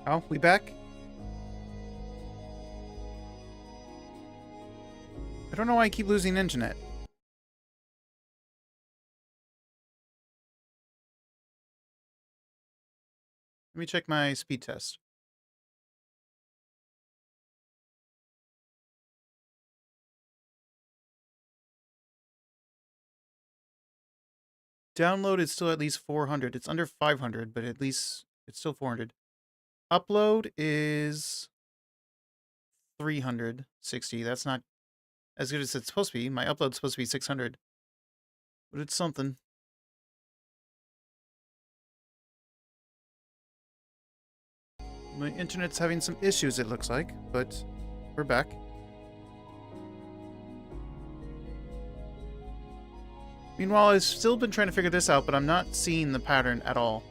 Oh, we back? I don't know why I keep losing internet. Let me check my speed test. Download is still at least 400. It's under 500, but at least it's still 400. Upload is 360. That's not as good as it's supposed to be. My upload's supposed to be 600. But it's something. My internet's having some issues, it looks like, but we're back. Meanwhile, I've still been trying to figure this out, but I'm not seeing the pattern at all.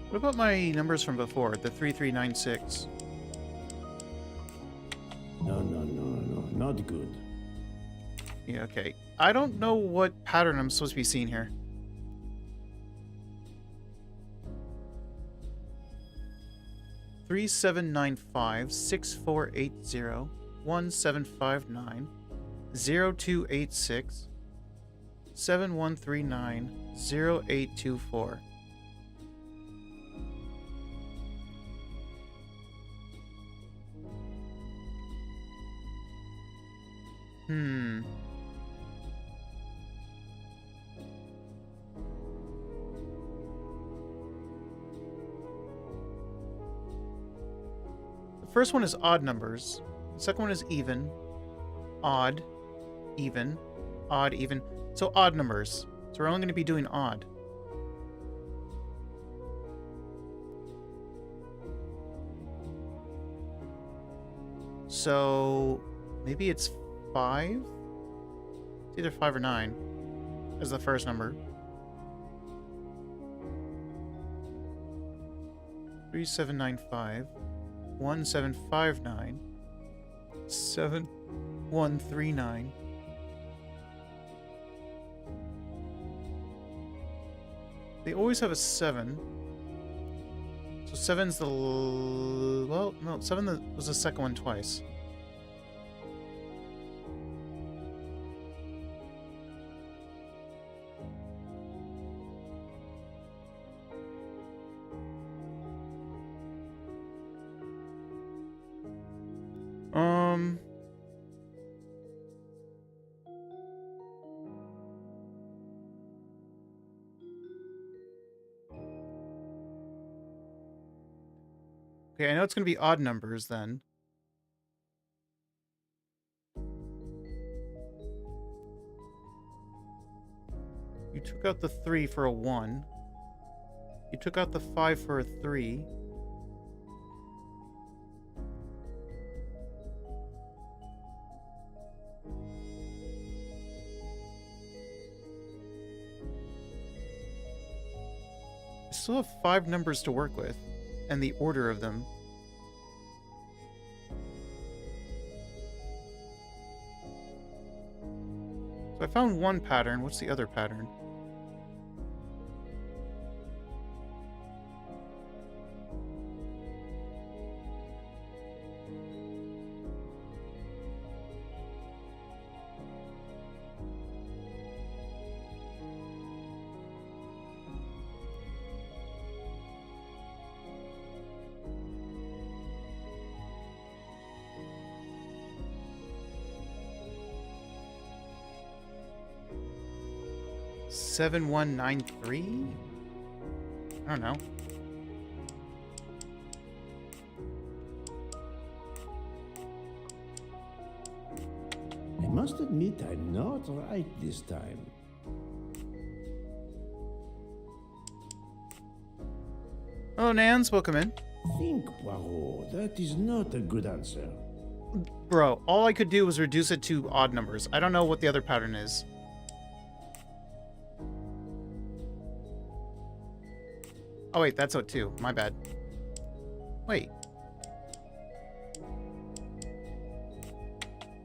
What about my numbers from before, the 3396? No, not good. Yeah, okay. I don't know what pattern I'm supposed to be seeing here. Three 795 6480 1759 0286 7139 0824. The first one is odd numbers. The second one is even. Odd. Even. Odd, even. So odd numbers. So we're only going to be doing odd. So maybe it's 5? It's either 5 or 9 as the first number. 3795 1759 7139. They always have a 7. So 7's the... Well, no, 7 was the second one twice. Okay, I know it's going to be odd numbers then. You took out the 3 for a 1. You took out the 5 for a 3. I still have 5 numbers to work with, and the order of them. So I found one pattern. What's the other pattern? Seven 7193? I don't know. I must admit I'm not right this time. Oh, Nans, welcome in. Think, Poirot, that is not a good answer. Bro, all I could do was reduce it to odd numbers. I don't know what the other pattern is. Oh wait, that's O2. My bad. Wait.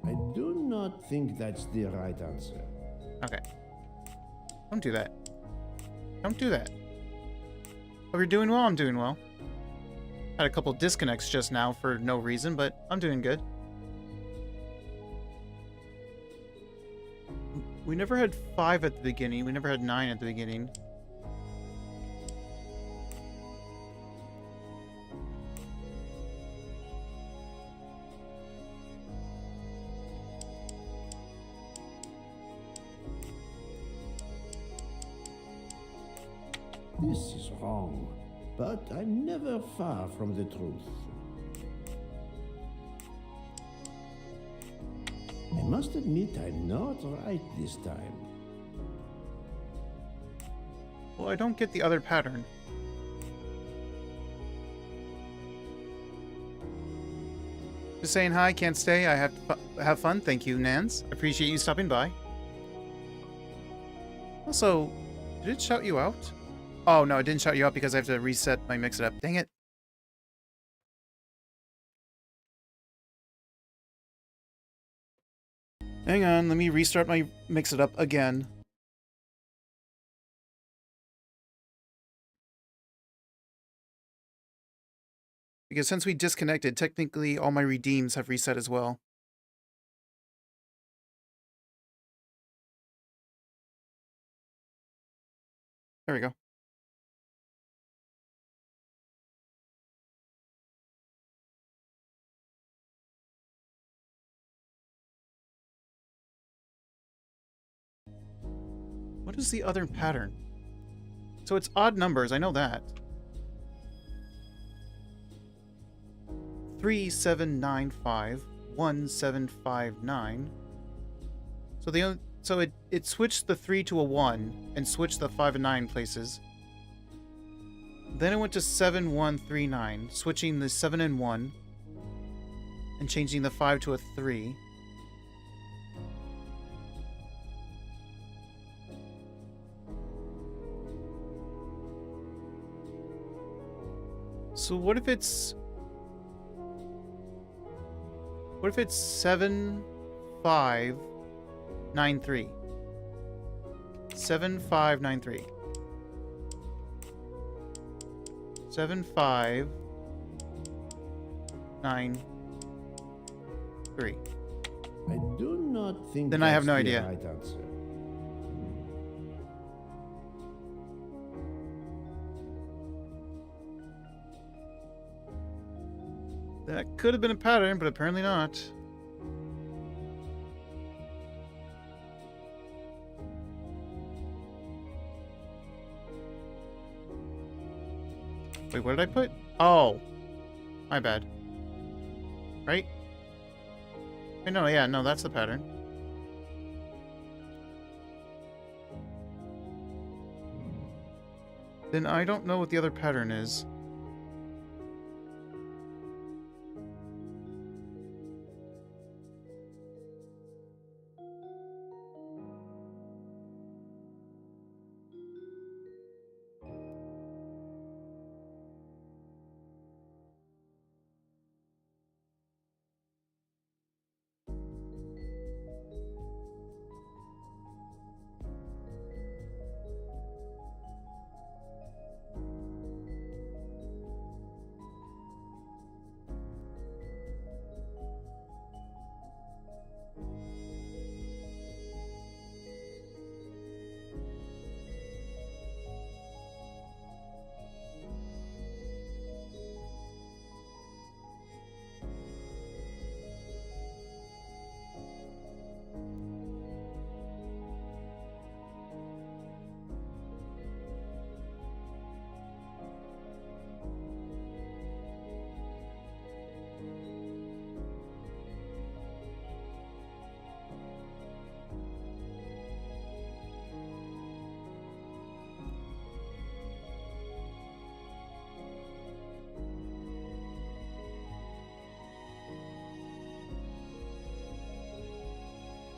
I do not think that's the right answer. Okay. Don't do that. Don't do that. Oh, you're doing well? I'm doing well. Had a couple disconnects just now for no reason, but I'm doing good. We never had 5 at the beginning. We never had 9 at the beginning. This is wrong, but I'm never far from the truth. I must admit I'm not right this time. Well, I don't get the other pattern. Just saying hi, can't stay. I have to have fun. Thank you, Nance. Appreciate you stopping by. Also, did it shout you out? Oh, no, it didn't shout you out because I have to reset my mix-it-up. Dang it. Hang on, let me restart my mix-it-up again. Because since we disconnected, technically all my redeems have reset as well. There we go. What is the other pattern? So it's odd numbers, I know that. 3795 1759. So it switched the 3 to a 1 and switched the 5 and 9 places. Then it went to 7139, switching the 7 and 1 and changing the 5 to a 3. So what if it's 7593? 7593. 7593. I do not think Then I have no that's the idea. right answer. That could have been a pattern, but apparently not. Wait, what did I put? Oh. My bad. Right? Wait, no, yeah, no, that's the pattern. Then I don't know what the other pattern is.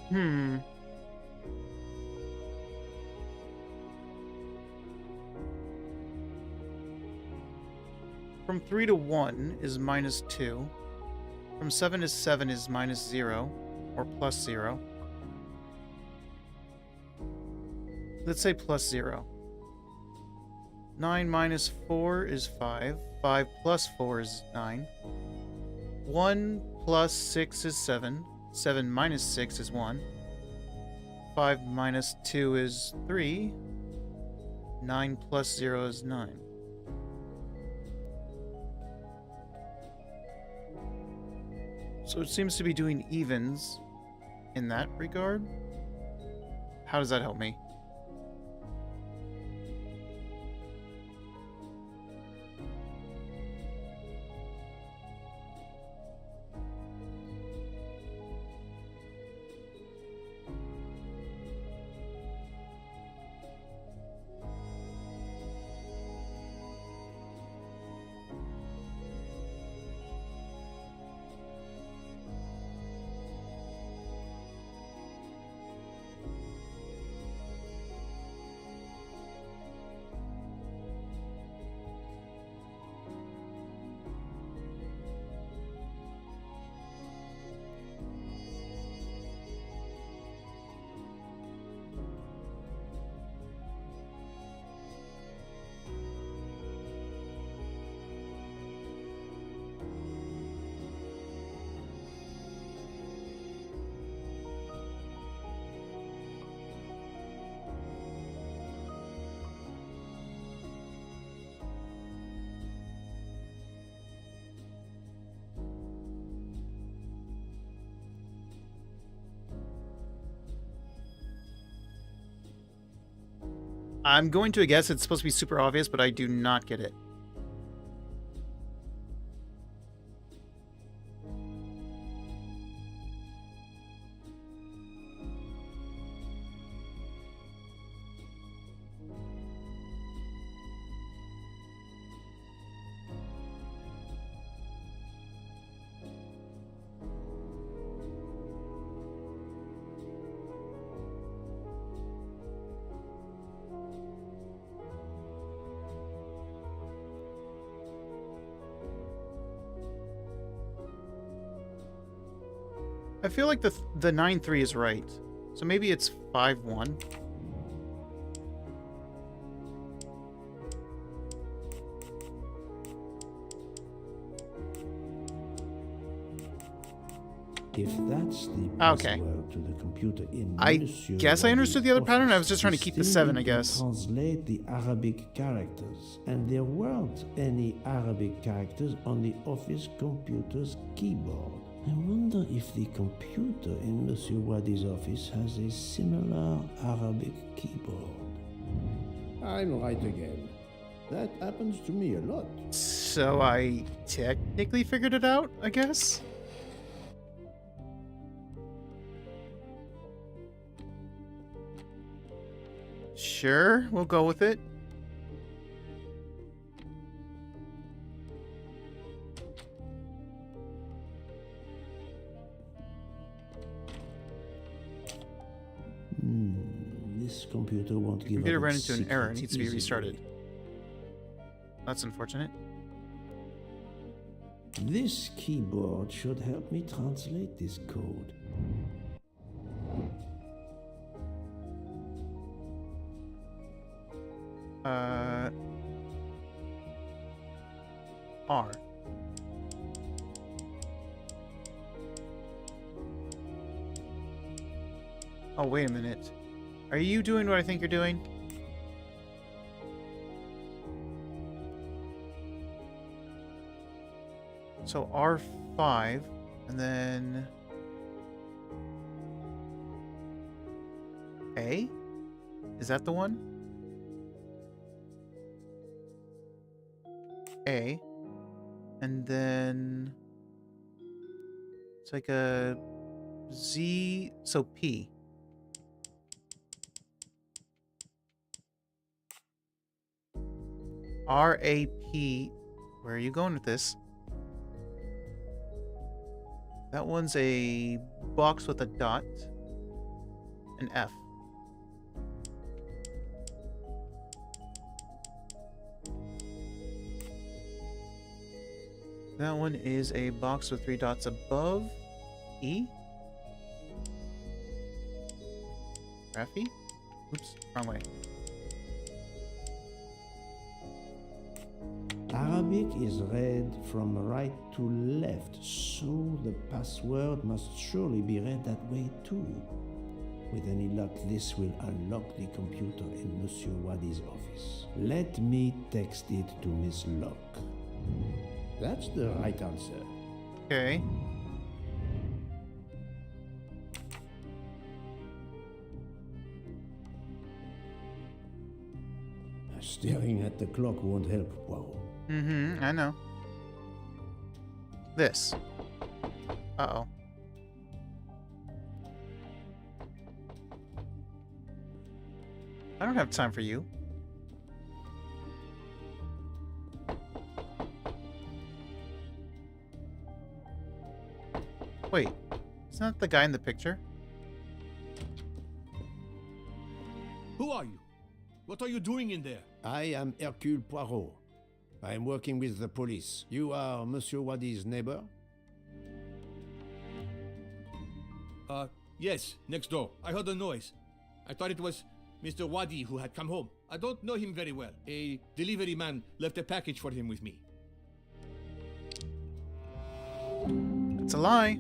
Hmm. From 3 to 1 is -2. From 7 to 7 is -0. or plus 0. Let's say plus 0. 9 minus 4 is 5. 5 plus 4 is 9. 1 plus 6 is 7. 7 minus 6 is 1. 5 minus 2 is 3. 9 plus 0 is 9. So it seems to be doing evens in that regard. How does that help me? I'm going to guess it's supposed to be super obvious, but I do not get it. I feel like the 9-3 is right. So maybe it's 5-1. If that's the Okay. password to the computer in I Monsieur guess I understood the other pattern. I was office, just trying to keep the 7, I you can guess. Translate the Arabic characters, and there weren't any Arabic characters on the office computer's keyboard. I wonder if the computer in Monsieur Wadi's office has a similar Arabic keyboard. I'm right again. That happens to me a lot. So I technically figured it out, I guess. Sure, we'll go with it. This computer won't give Computer up ran its into an error and secret needs to be easily. restarted. That's unfortunate. This keyboard should help me translate this code. R. Oh, wait a minute. Are you doing what I think you're doing? So R5, and then A? Is that the one? A. And then it's like a Z, so P. R-A-P. Where are you going with this? That one's a box with a dot. An F. That one is a box with 3 dots above. E? Rafi? Oops, wrong way. Arabic is read from right to left, so the password must surely be read that way too. With any luck, this will unlock the computer in Monsieur Wadi's office. Let me text it to Miss Locke. That's the right answer. Okay. Staring at the clock won't help, Poirot. I know. This. Uh-oh. I don't have time for you. Wait, isn't that the guy in the picture? Who are you? What are you doing in there? I am Hercule Poirot. I am working with the police. You are Monsieur Wadi's neighbor? Yes, next door. I heard a noise. I thought it was Mr. Wadi who had come home. I don't know him very well. A delivery man left a package for him with me. It's a lie.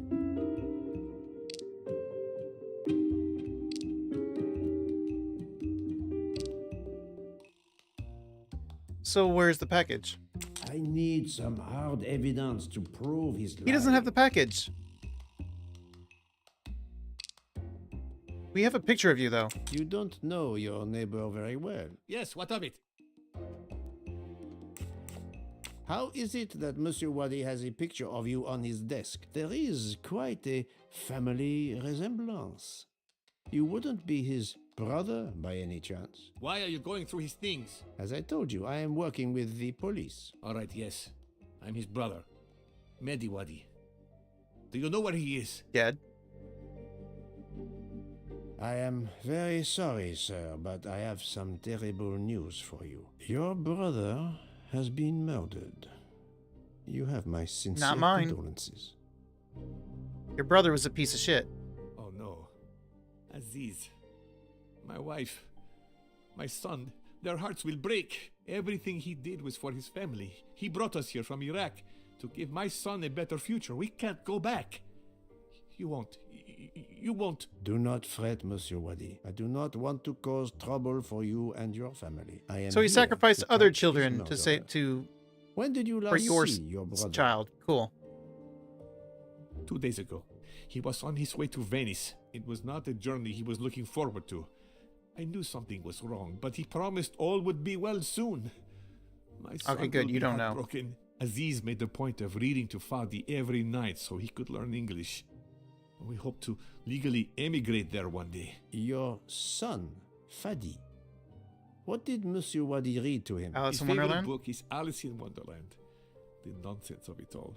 So where's the package? I need some hard evidence to prove his He doesn't have the package. We have a picture of you, though. You don't know your neighbor very well. Yes, what of it? How is it that Monsieur Wadi has a picture of you on his desk? There is quite a family resemblance. You wouldn't be his brother by any chance? Why are you going through his things? As I told you, I am working with the police. All right, yes. I'm his brother, Mehdi Wadi. Do you know where he is? Dead. I am very sorry, sir, but I have some terrible news for you. Your brother has been murdered. You have my sincere Not mine. condolences. Your brother was a piece of shit. Oh no. Aziz, my wife, my son, their hearts will break. Everything he did was for his family. He brought us here from Iraq to give my son a better future. We can't go back. You won't. You won't. Do not fret, Monsieur Wadi. I do not want to cause trouble for you and your family. I am So he here sacrificed to other catch his children to say murderer. When did you for last your see your brother? child. Cool. 2 days ago. He was on his way to Venice. It was not a journey he was looking forward to. I knew something was wrong, but he promised all would be well soon. My son Okay, good. will You be don't know. heartbroken. Aziz made a point of reading to Fadi every night so he could learn English. We hope to legally emigrate there one day. Your son, Fadi. What did Monsieur Wadi read to him? Alice His in favorite Wonderland? book is Alice in Wonderland. The nonsense of it all.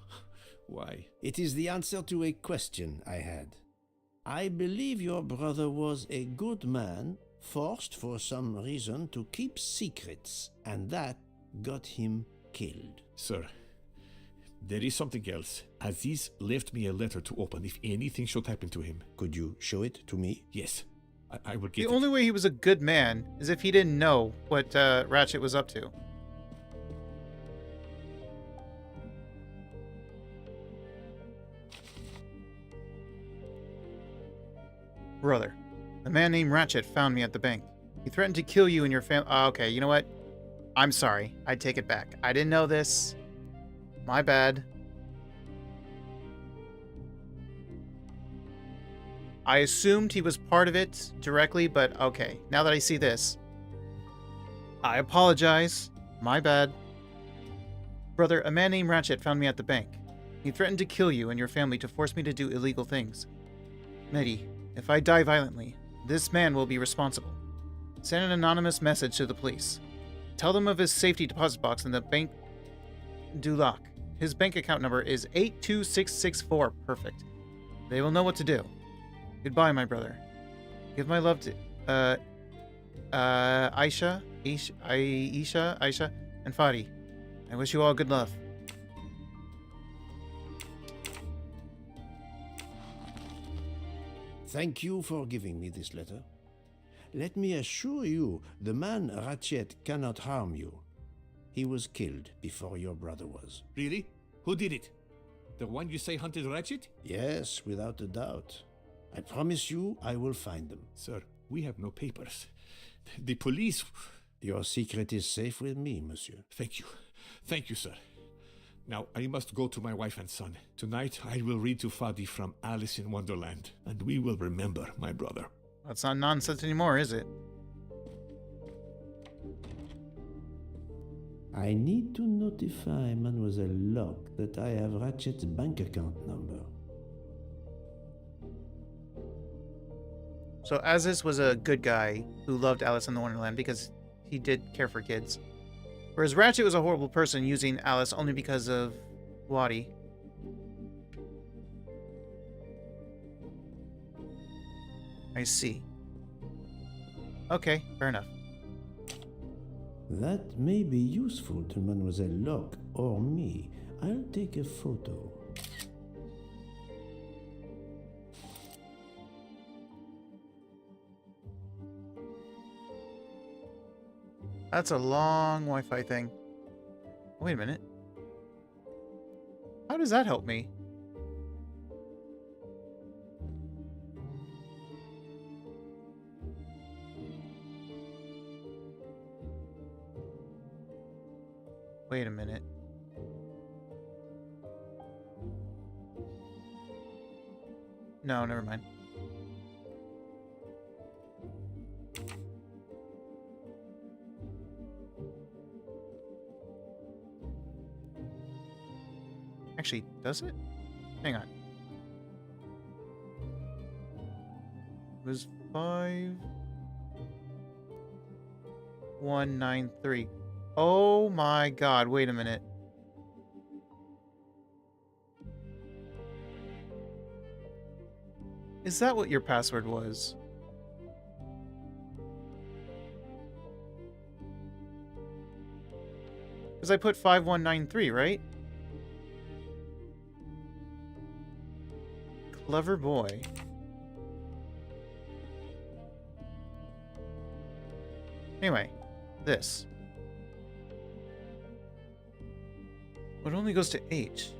Why? It is the answer to a question I had. I believe your brother was a good man, forced for some reason to keep secrets, and that got him killed. Sir, there is something else. Aziz left me a letter to open if anything should happen to him. Could you show it to me? Yes, I will get The it. only way he was a good man is if he didn't know what Ratchet was up to. Brother, a man named Ratchet found me at the bank. He threatened to kill you and your family. Okay, you know what? I'm sorry. I take it back. I didn't know this. My bad. I assumed he was part of it directly, but okay. Now that I see this, I apologize. My bad. Brother, a man named Ratchet found me at the bank. He threatened to kill you and your family to force me to do illegal things. Mehdi, if I die violently, this man will be responsible. Send an anonymous message to the police. Tell them of his safety deposit box in the Bank du Lac. His bank account number is 82664. Perfect. They will know what to do. Goodbye, my brother. Give my love to Aisha, and Fadi. I wish you all good love. Thank you for giving me this letter. Let me assure you, the man Ratchet cannot harm you. He was killed before your brother was. Really? Who did it? The one you say hunted Ratchet? Yes, without a doubt. I promise you I will find them. Sir, we have no papers. The police... Your secret is safe with me, monsieur. Thank you. Thank you, sir. Now, I must go to my wife and son. Tonight, I will read to Fadi from Alice in Wonderland, and we will remember my brother. That's not nonsense anymore, is it? I need to notify Mademoiselle Locke that I have Ratchet's bank account number. So Aziz was a good guy who loved Alice in the Wonderland because he did care for kids. Whereas Ratchet was a horrible person using Alice only because of Wadi. I see. Okay, fair enough. That may be useful to Mademoiselle Locke or me. I'll take a photo. That's a long Wi-Fi thing. Wait a minute. How does that help me? Wait a minute. No, never mind. Actually, does it? Hang on. It was 5193. Oh my god, wait a minute. Is that what your password was? Because I put 5193, right? Clever boy. Anyway, this. It only goes to H.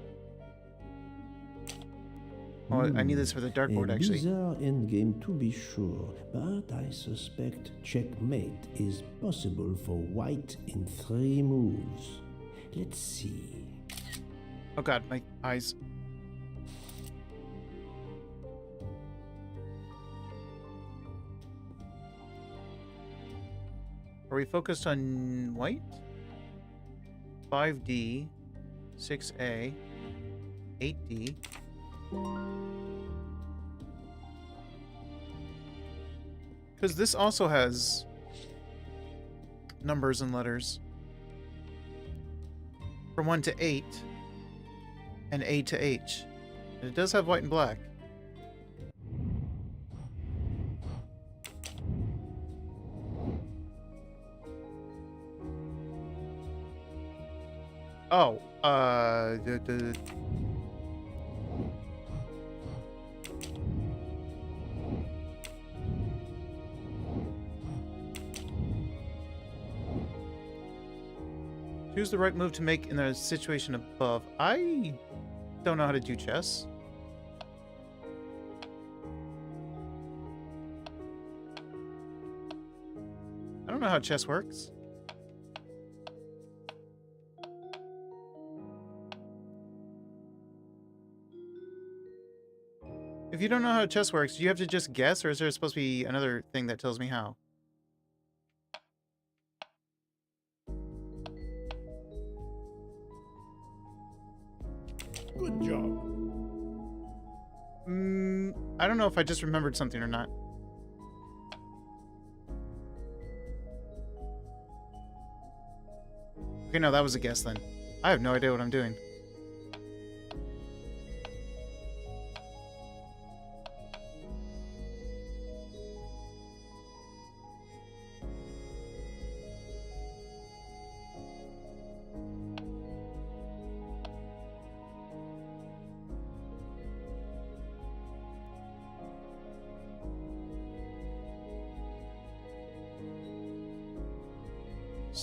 Oh, I need this for the dartboard, actually. A bizarre endgame to be sure, but I suspect checkmate is possible for white in 3 moves. Let's see. Oh god, my eyes. Are we focused on white? 5D, 6A, 8D. Because this also has numbers and letters. From 1 to 8, and A to H. And it does have white and black. Oh, choose the right move to make in the situation above. I don't know how to do chess. I don't know how chess works. If you don't know how chess works, do you have to just guess, or is there supposed to be another thing that tells me how? Good job. I don't know if I just remembered something or not. Okay, no, that was a guess then. I have no idea what I'm doing.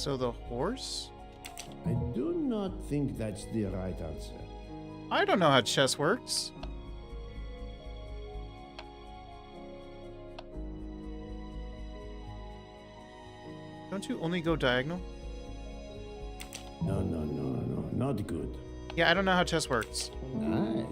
So the horse? I do not think that's the right answer. I don't know how chess works. Don't you only go diagonal? No, not good. Yeah, I don't know how chess works. Nice.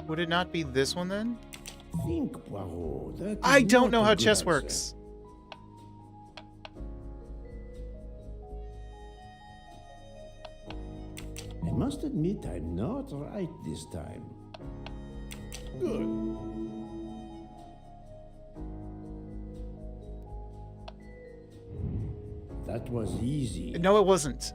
Would it not be this one then? Think, Poirot. That is I don't not know a how good chess answer. works. I must admit I'm not right this time. Good. That was easy. No, it wasn't.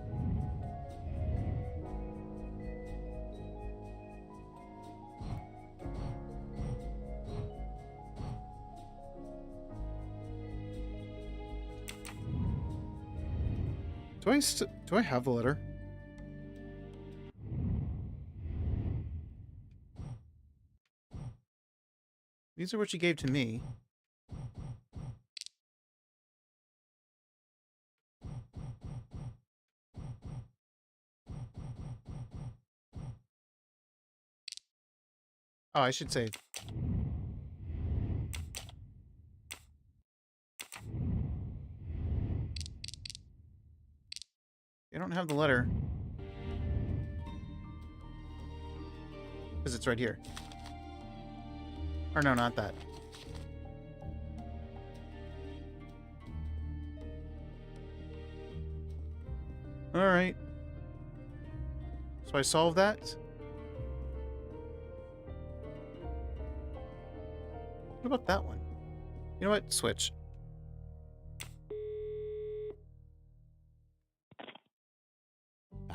Do I have the letter? These are what you gave to me. Oh, I should say. I don't have the letter. Because it's right here. Or no, not that. Alright. So I solved that. What about that one? You know what? Switch.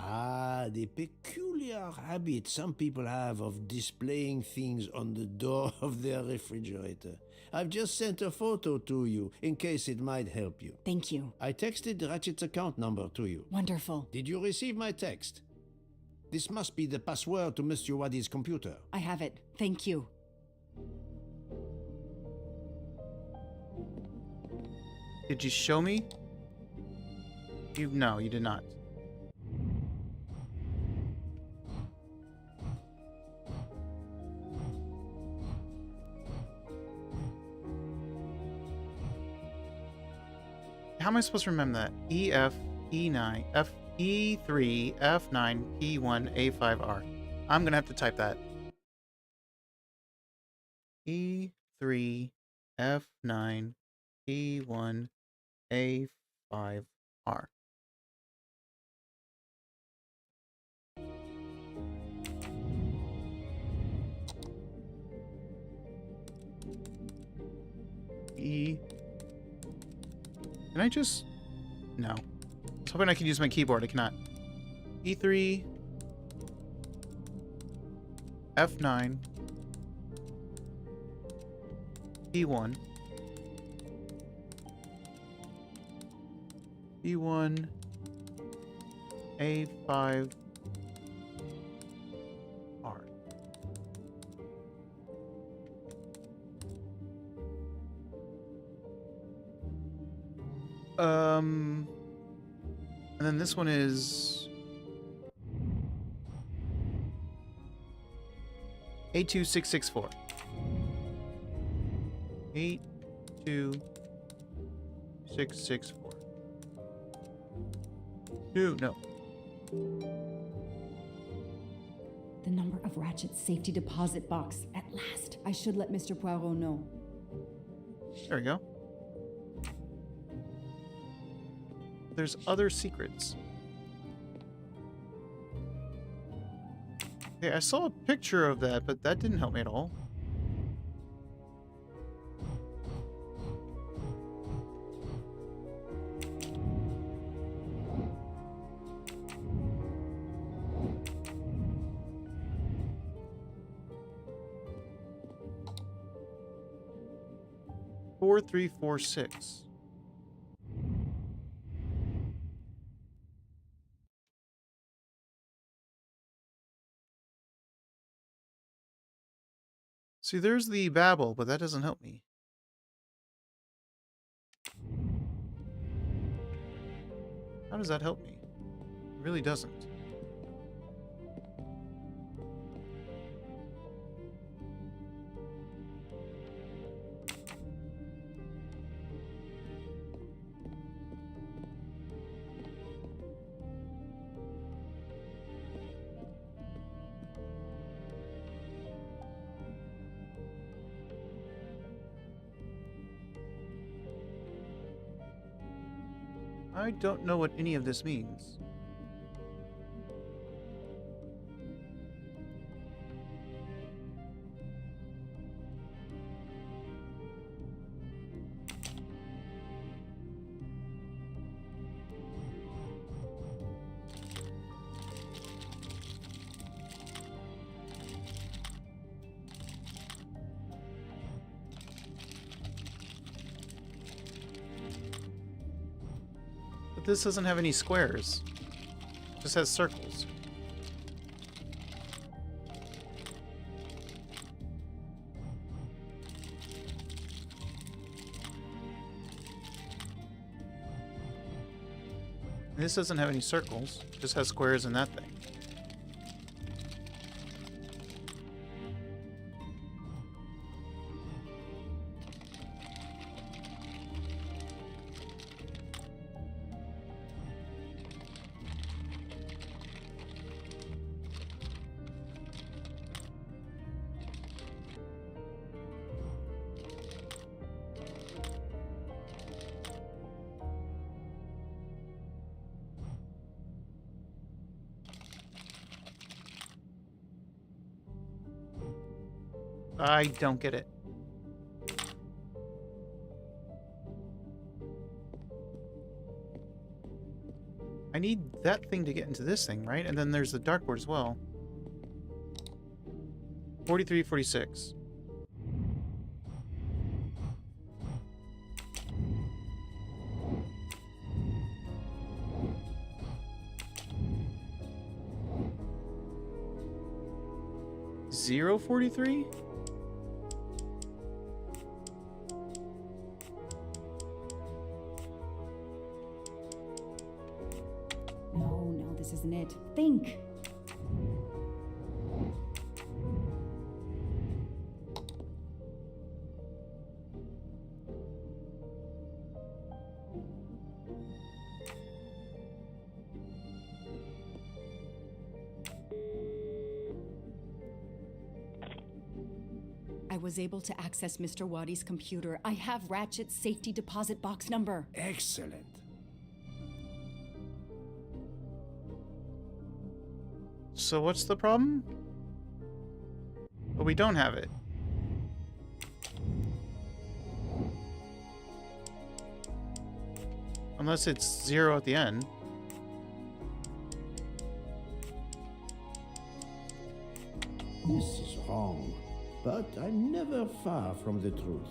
Ah, the peculiar habit some people have of displaying things on the door of their refrigerator. I've just sent a photo to you in case it might help you. Thank you. I texted Ratchet's account number to you. Wonderful. Did you receive my text? This must be the password to Monsieur Waddy's computer. I have it. Thank you. Did you show me? No, you did not. How am I supposed to remember that? EF, E9, F, E3, F9, P1, A5R. I'm gonna have to type that. E3, F9, P1, A5R. E. Can I just... No. I was hoping I could use my keyboard. I cannot. E3. F9. P1. P1. A5. R. And then this one is A2664. 82664. No. The number of Ratchet's safety deposit box. At last. I should let Mr. Poirot know. There we go. There's other secrets. Okay, I saw a picture of that, but that didn't help me at all. Four, 3, 4, 6. See, there's the babble, but that doesn't help me. How does that help me? It really doesn't. I don't know what any of this means. But this doesn't have any squares. It just has circles. And this doesn't have any circles. It just has squares in that thing. I don't get it. I need that thing to get into this thing, right? And then there's the dartboard as well. 43, 46. Zero 43? No, this isn't it. Think. I was able to access Mr. Waddy's computer. I have Ratchet's safety deposit box number. Excellent. So what's the problem? But we don't have it. Unless it's 0 at the end. This is wrong, but I'm never far from the truth.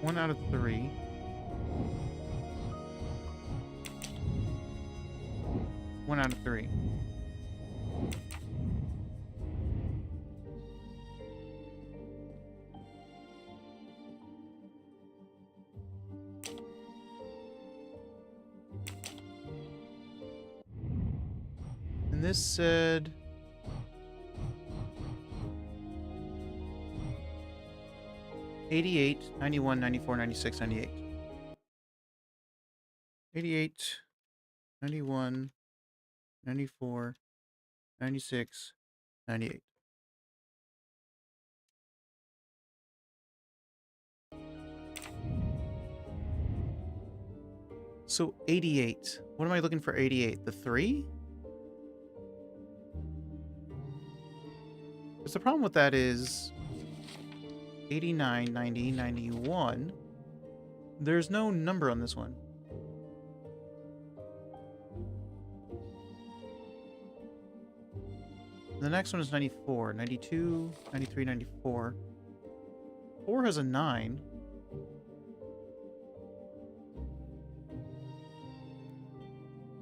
One out of 3. One out of 3. And this said... $88, $91, $94, $96, $98. 88, 91, 94, 96, 98. So 88. What am I looking for 88? The 3? Because the problem with that is 89, 90, 91. There's no number on this one. The next one is 94, 92, 93, 94. 4 has a 9.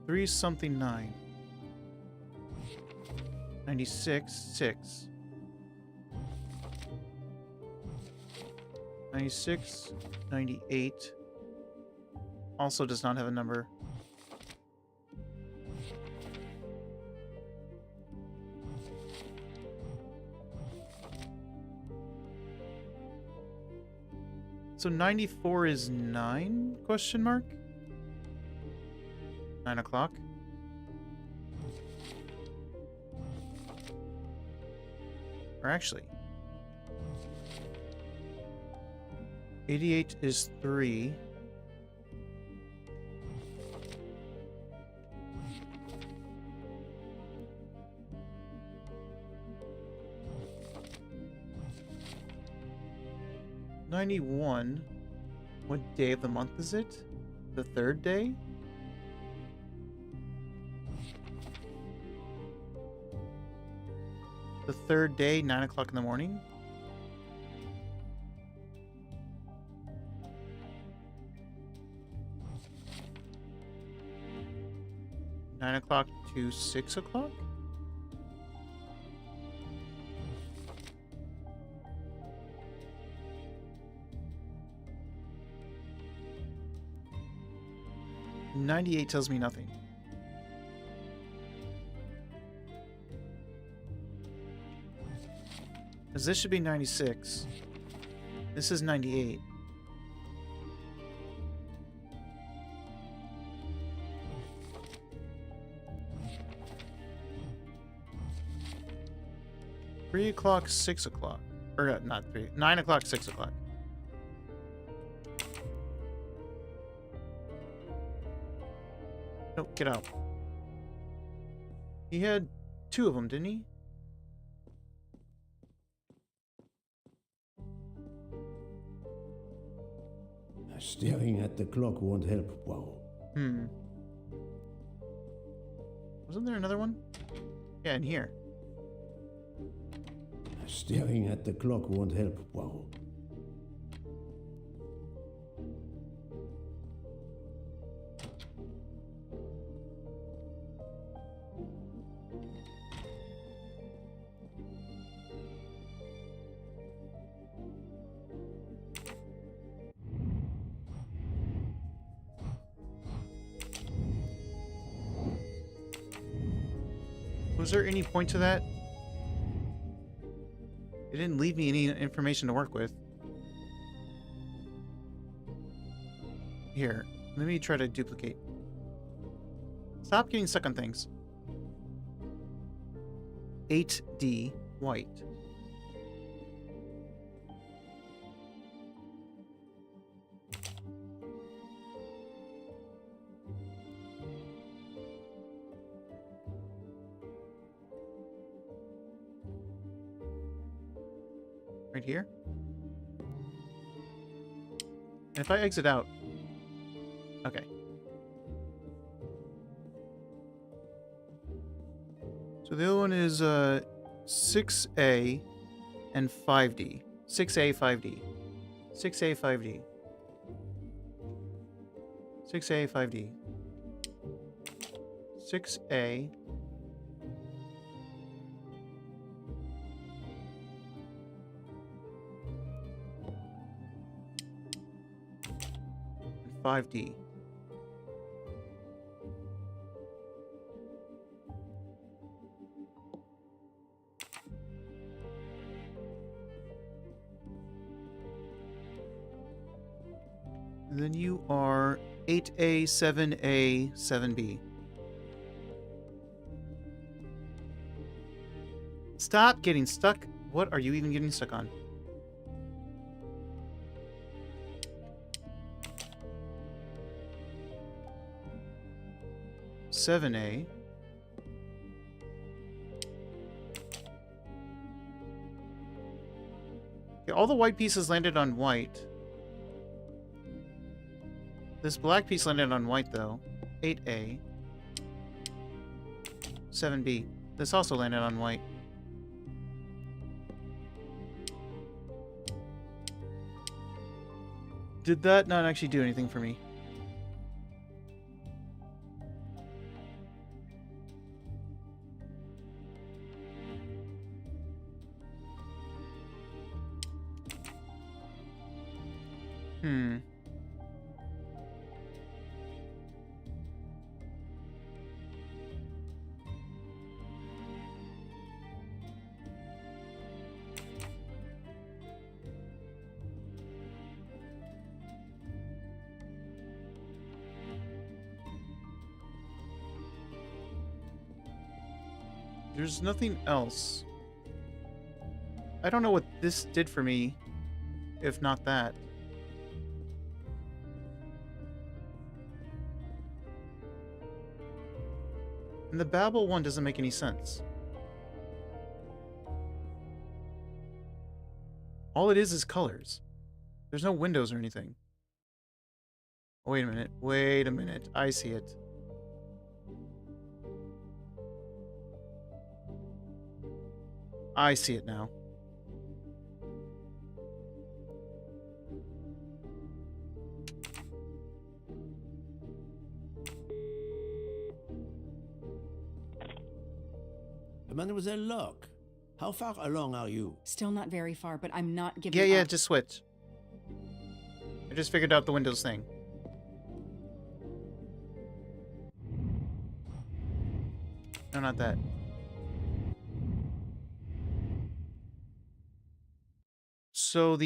3 something 9. 96, 6. 96, 98. Also does not have a number. So 94 is 9? Question mark? 9 o'clock. Or actually, 88 is 3. $91. What day of the month is it? The third day? The third day, 9 o'clock in the morning? Nine o'clock to 6 o'clock? $98 tells me nothing. Because this should be 96. This is 98. Three o'clock, 6 o'clock. Or not 3. 9 o'clock, 6 o'clock. Nope, get out. He had 2 of them, didn't he? Staring at the clock won't help, Poirot. Wasn't there another one? Yeah, in here. Staring at the clock won't help, Poirot. Was there any point to that? It didn't leave me any information to work with. Here, let me try to duplicate. Stop getting stuck on things. 8D, white. Right here. And if I exit out... Okay. So the other one is 6A and 5D. 6A, 5D. 6A, 5D. 6A, 5D. 6A. And 5D. And then you are 8A, 7A, 7B. Stop getting stuck. What are you even getting stuck on? Seven A. Okay, all the white pieces landed on white. This black piece landed on white, though. 8A. 7B. This also landed on white. Did that not actually do anything for me? Hmm. There's nothing else. I don't know what this did for me, if not that. And the Babel one doesn't make any sense. All it is colors. There's no windows or anything. Oh, wait a minute. Wait a minute. I see it. I see it now. Mademoiselle Locke, how far along are you? Still not very far, but I'm not giving Yeah, up. just switch. I just figured out the Windows thing. No, not that. So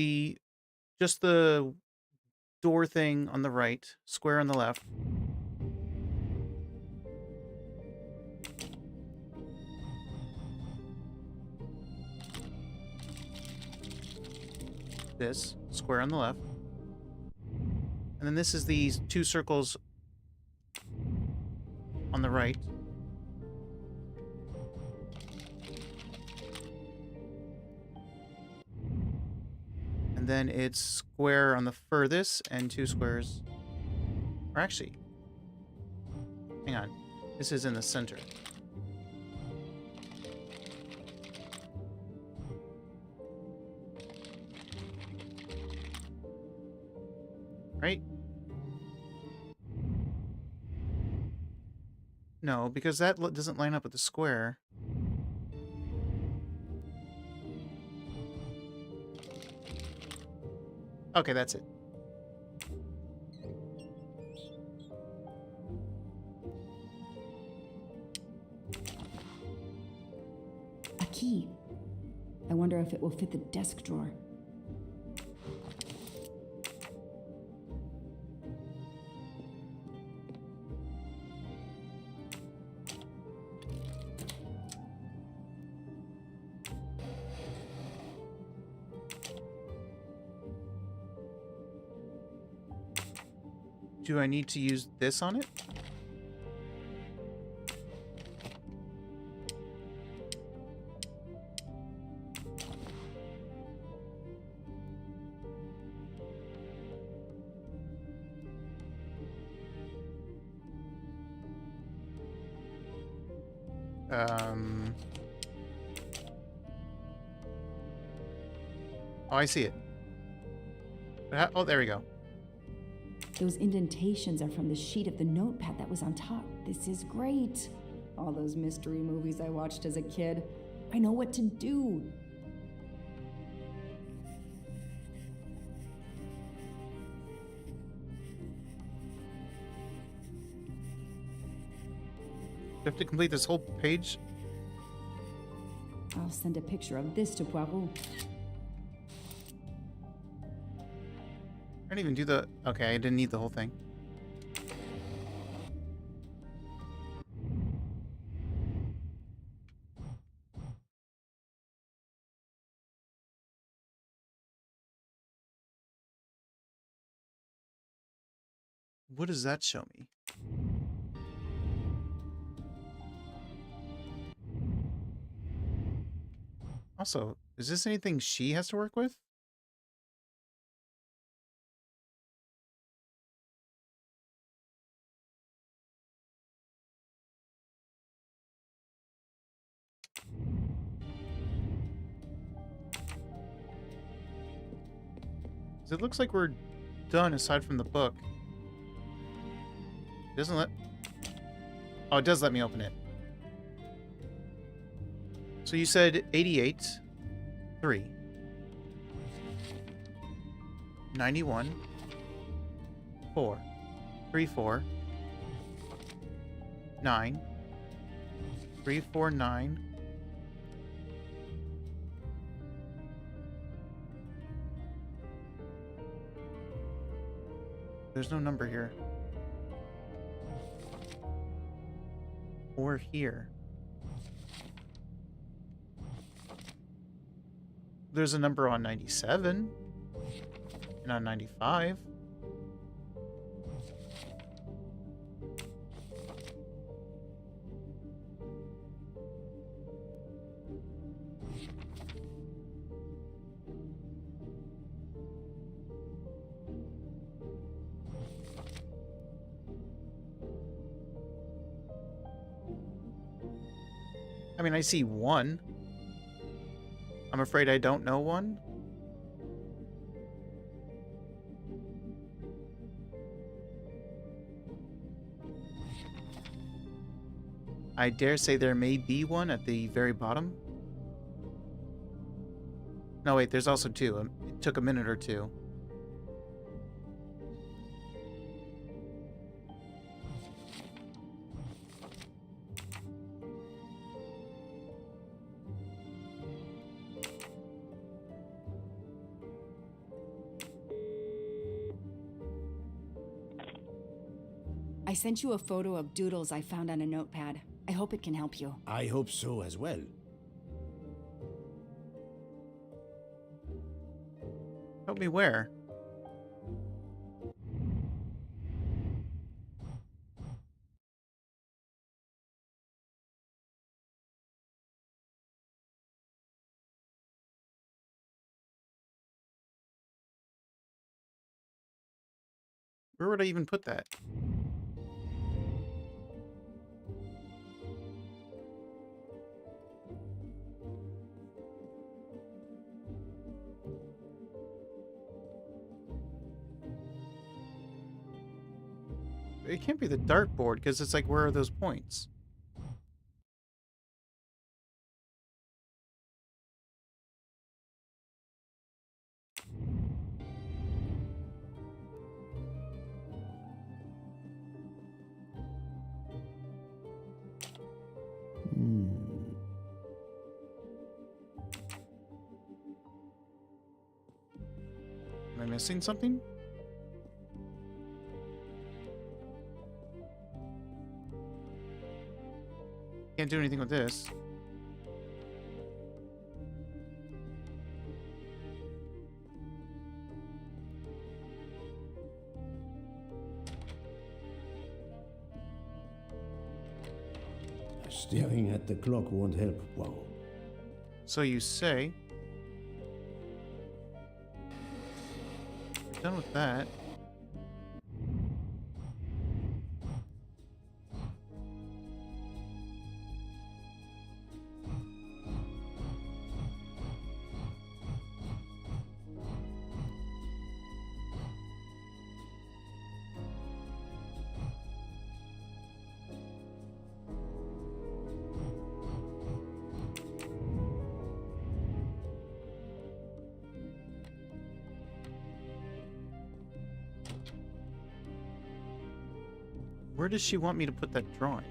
just the door thing on the right, square on the left. This, square on the left. And then this is these two circles on the right. And then it's square on the furthest and two squares. Or actually, hang on. This is in the center. Right? No, because that doesn't line up with the square. Okay, that's it. A key. I wonder if it will fit the desk drawer. Do I need to use this on it? Oh, I see it. Oh, there we go. Those indentations are from the sheet of the notepad that was on top. This is great. All those mystery movies I watched as a kid. I know what to do. Do I have to complete this whole page? I'll send a picture of this to Poirot. I didn't even do the... Okay, I didn't need the whole thing. What does that show me? Also, is this anything she has to work with? It looks like we're done aside from the book. Doesn't let... Oh, it does let me open it. So you said 88, 3, 91, 4, 3, 4, 9, 3, 4, 9. There's no number here. Or here. There's a number on 97 and on 95. I mean, I see 1. I'm afraid I don't know 1. I dare say there may be 1 at the very bottom. No, wait, there's also 2. It took a minute or 2. I sent you a photo of doodles I found on a notepad. I hope it can help you. I hope so as well. Help me where? Where would I even put that? It can't be the dartboard, because it's like, where are those points? Am I missing something? Can't do anything with this. Staring at the clock won't help. Wow. So you say. We're done with that. Where does she want me to put that drawing?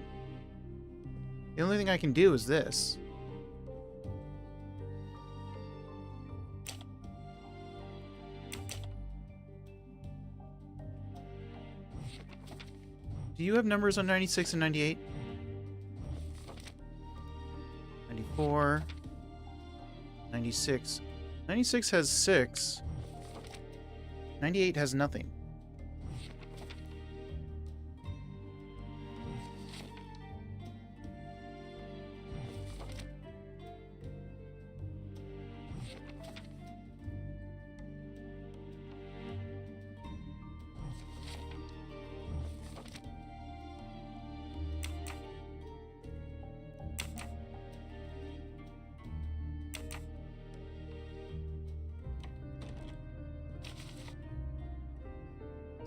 The only thing I can do is this. Do you have numbers on 96 and 98? 94. 96. 96 has 6. 98 has nothing.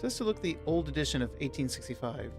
Just to look the old edition of 1865.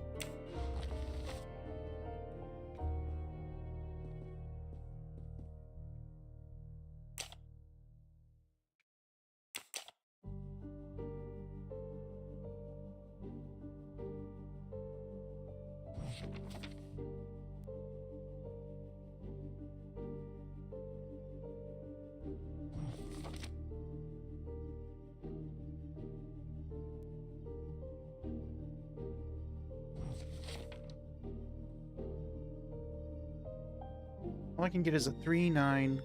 All I can get is a 3, 9,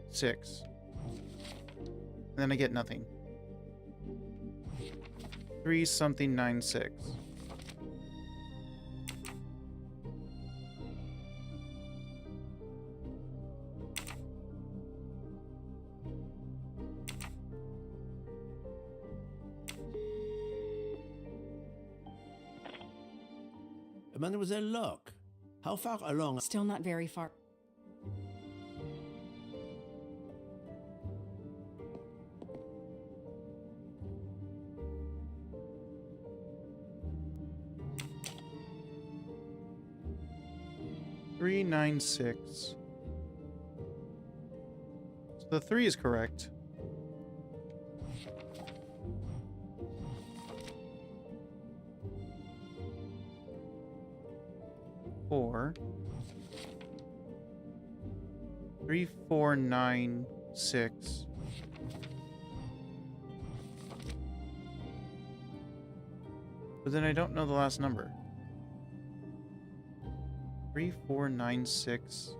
6. And then I get nothing. 3 something 9 6. Mademoiselle Locke, how far along? Still not very far. Three, 9, 6. So the 3 is correct. Four. 3, 4, 9, 6. But then I don't know the last number. 3, 4, 9, 6.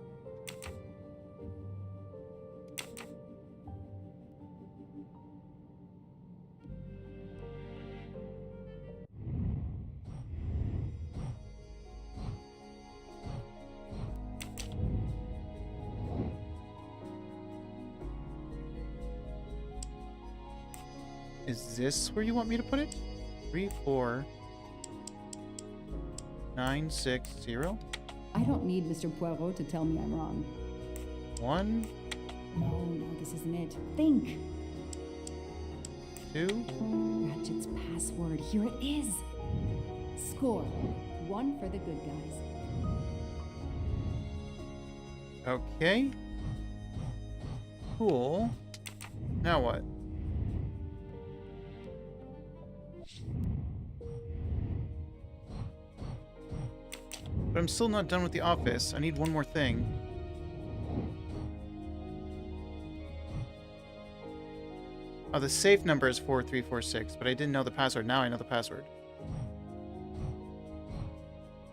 Is this where you want me to put it? 3, 4, 9, 6, 0? I don't need Mr. Poirot to tell me I'm wrong. 1, No, this isn't it. Think. 2. Ratchet's password. Here it is. Score. 1 for the good guys. Okay. Cool. Now what? But I'm still not done with the office. I need one more thing. Oh, the safe number is 4346, but I didn't know the password. Now I know the password.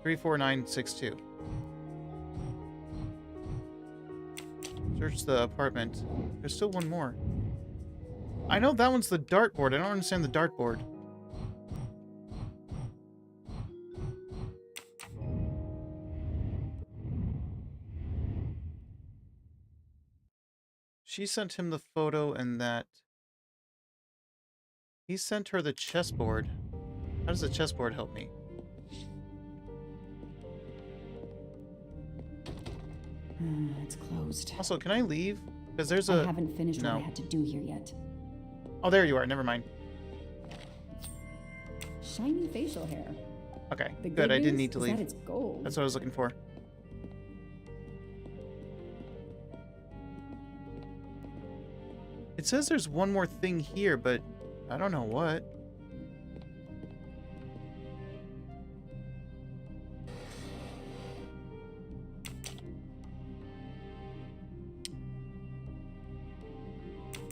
34962. Search the apartment. There's still one more. I know that one's the dartboard. I don't understand the dartboard. She sent him the photo and that. He sent her the chessboard. How does the chessboard help me? It's closed. Also, can I leave? Because there's I a... haven't finished no. what I had to do here yet. Oh, there you are. Never mind. Shiny facial hair. Okay, The good. I didn't news need to is leave. that it's gold. That's what I was looking for. It says there's one more thing here, but I don't know what.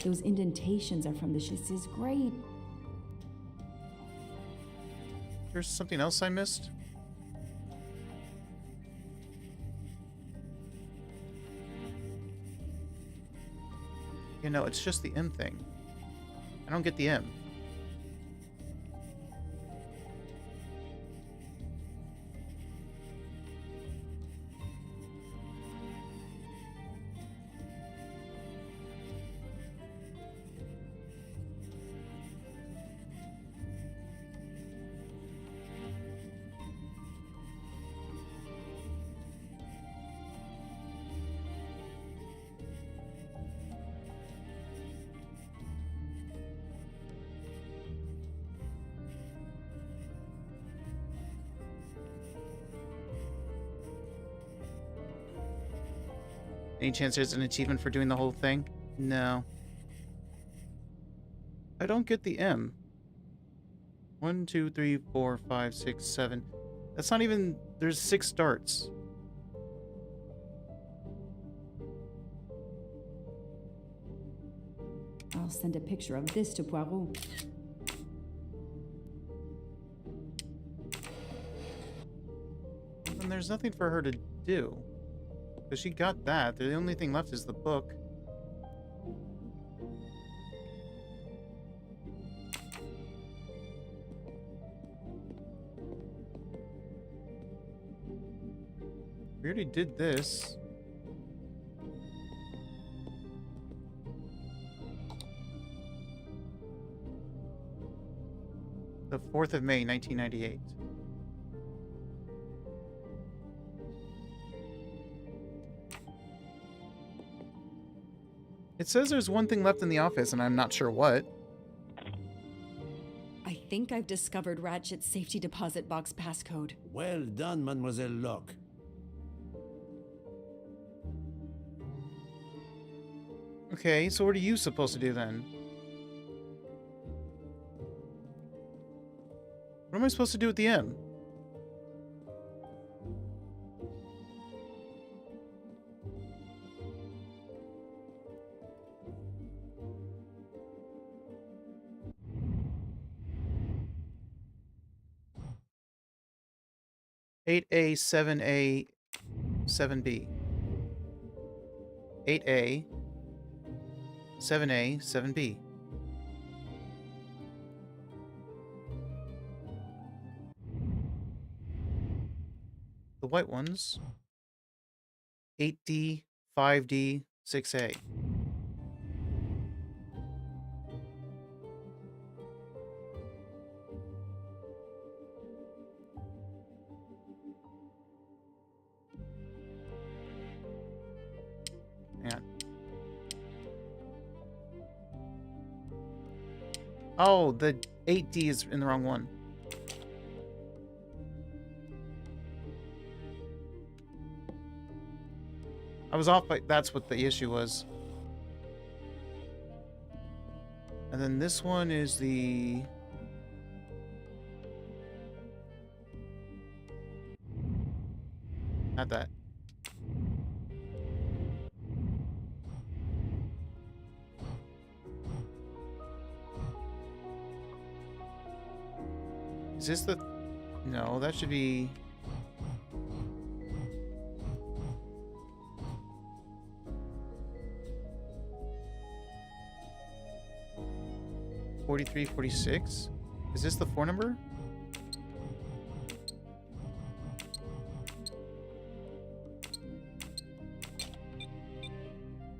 Those indentations are from the This is great. There's something else I missed? You know, it's just the M thing. I don't get the M. Any chance there's an achievement for doing the whole thing? No. I don't get the M. 1, 2, 3, 4, 5, 6, 7. That's not even... There's 6 starts. I'll send a picture of this to Poirot. And there's nothing for her to do. Because she got that. The only thing left is the book. We already did this. The 4th of May, 1998. It says there's one thing left in the office, and I'm not sure what. I think I've discovered Ratchet's safety deposit box passcode. Well done, Mademoiselle Locke. Okay, so what are you supposed to do then? What am I supposed to do with the M? Eight A, 7A, 7B. 8A, 7A, 7B. The white ones. 8D, 5D, 6A. Man. Oh, the 8D is in the wrong one. I was off, but that's what the issue was. And then this one is the... Not that. Is this the... No, that should be... $43, $46? Is this the 4 number?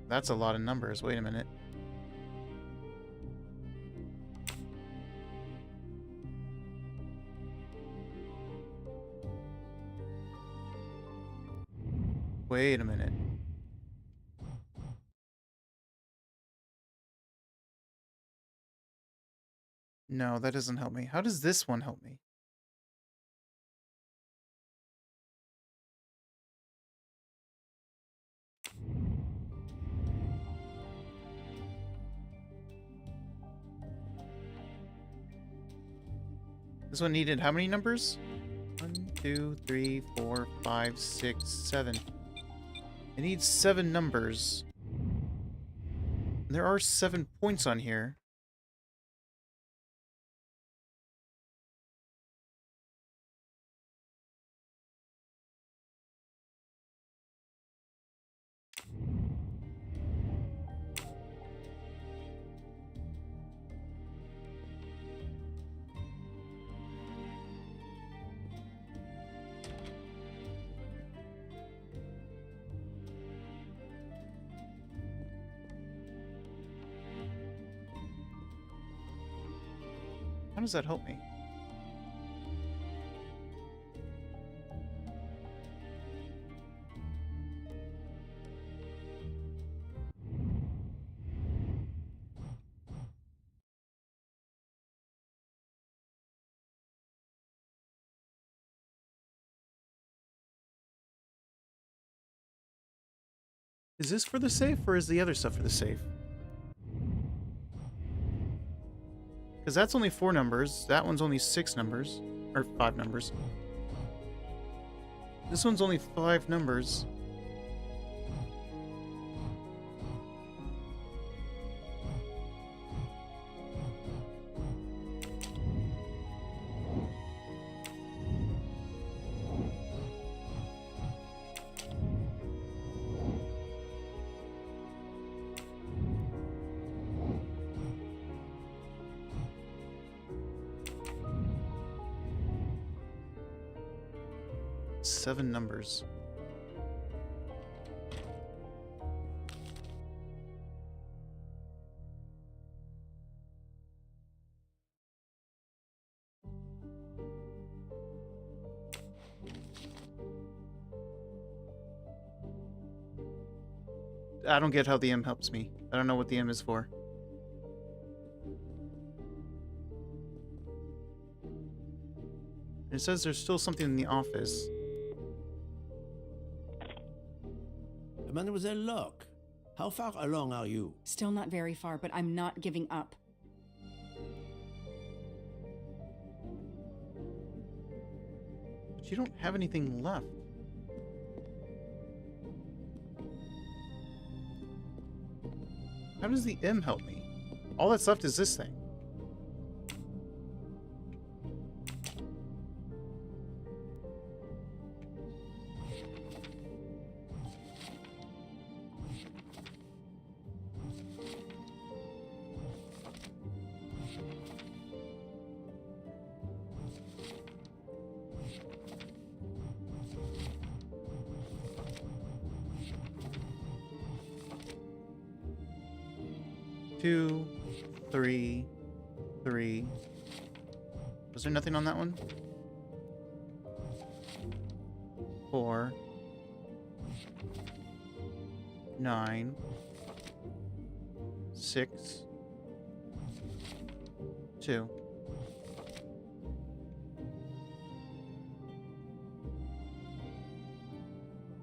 That's a lot of numbers. Wait a minute. Wait a minute. No, that doesn't help me. How does this one help me? This one needed how many numbers? 1, 2, 3, 4, 5, 6, 7. It needs 7 numbers. There are 7 points on here. How does that help me? Is this for the safe, or is the other stuff for the safe? Because that's only 4 numbers. That one's only 6 numbers. Or 5 numbers. This one's only 5 numbers. 7 numbers. I don't get how the M helps me. I don't know what the M is for. It says there's still something in the office. Mademoiselle Locke, how far along are you? Still not very far, but I'm not giving up. But you don't have anything left. How does the M help me? All that's left is this thing. Two, three, three. Was there nothing on that one? 4, 9, 6, 2.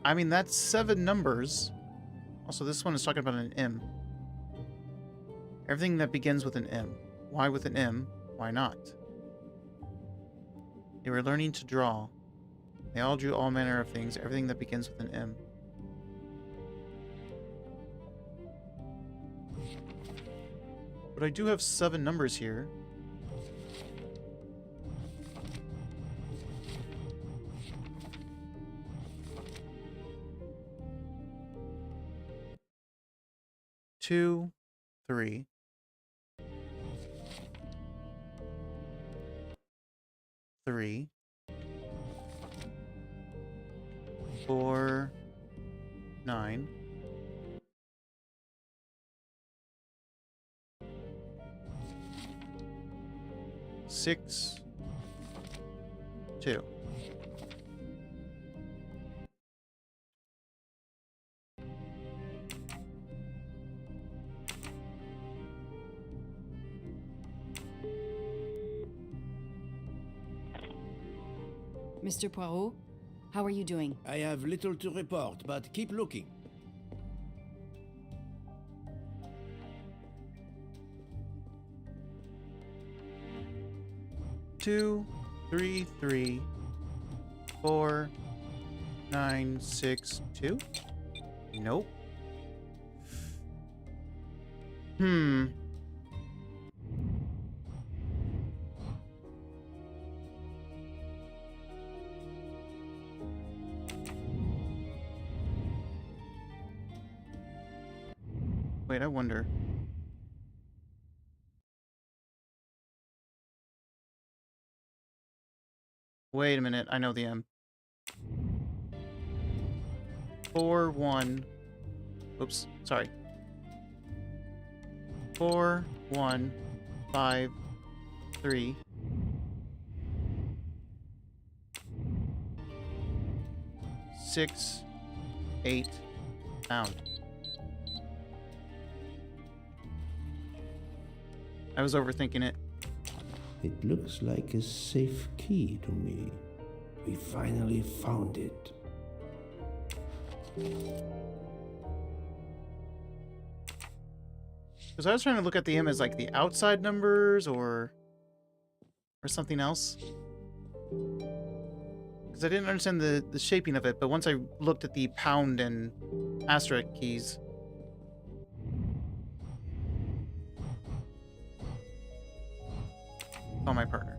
I mean, that's 7 numbers. Also, this one is talking about an M. Everything that begins with an M. Why with an M? Why not? They were learning to draw. They all drew all manner of things. Everything that begins with an M. But I do have 7 numbers here. Two, 3. 3, 4, 9, 6, 2. Mr. Poirot, how are you doing? I have little to report, but keep looking. Two, 3, 3, 4, 9, 6, 2. Nope. Wait, I wonder. Wait a minute, I know the M. 4, 1. Oops, sorry. 4, 1, 5, 3. 6, 8, pound. I was overthinking it. It looks like a safe key to me. We finally found it. Because I was trying to look at the M as like the outside numbers or something else. Because I didn't understand the shaping of it, but once I looked at the pound and asterisk keys. On my partner.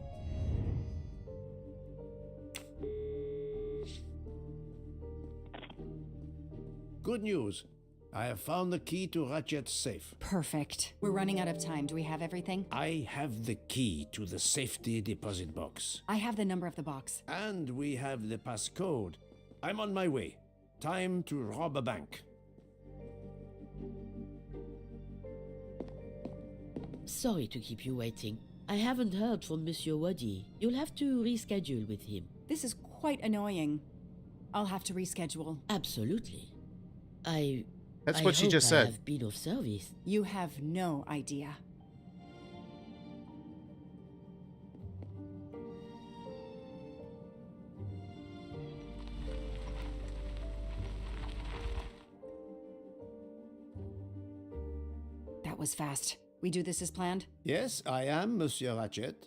Good news. I have found the key to Ratchet's safe. Perfect. We're running out of time. Do we have everything? I have the key to the safety deposit box. I have the number of the box. And we have the passcode. I'm on my way. Time to rob a bank. Sorry to keep you waiting. I haven't heard from Monsieur Waddy. You'll have to reschedule with him. This is quite annoying. I'll have to reschedule. Absolutely. That's I what she hope just I said. have been of service. You have no idea. That was fast. We do this as planned? Yes, I am, Monsieur Ratchet.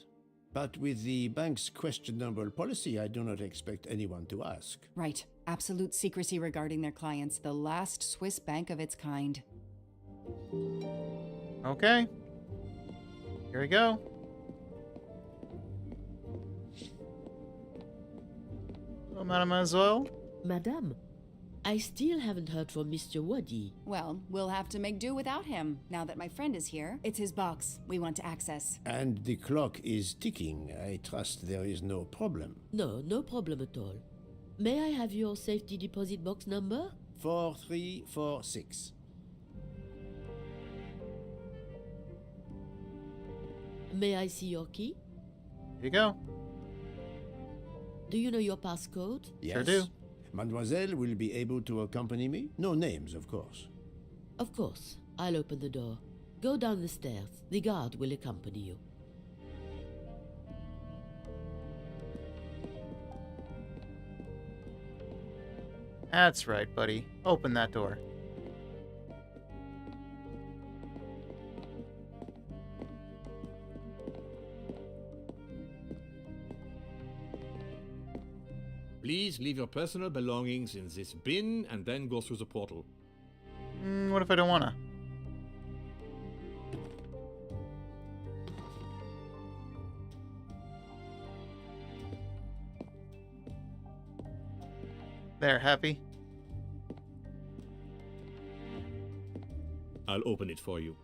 But with the bank's questionable policy, I do not expect anyone to ask. Right. Absolute secrecy regarding their clients. The last Swiss bank of its kind. Okay. Here we go. Oh, mademoiselle. Madame, I still haven't heard from Mr. Waddy. Well, we'll have to make do without him. Now that my friend is here, it's his box we want to access. And the clock is ticking. I trust there is no problem. No problem at all. May I have your safety deposit box number? 4346. May I see your key? Here you go. Do you know your passcode? Yes. Sure do. Mademoiselle will be able to accompany me? No names, of course. Of course. I'll open the door. Go down the stairs. The guard will accompany you. That's right, buddy. Open that door. Please leave your personal belongings in this bin and then go through the portal. What if I don't wanna? There, happy? I'll open it for you.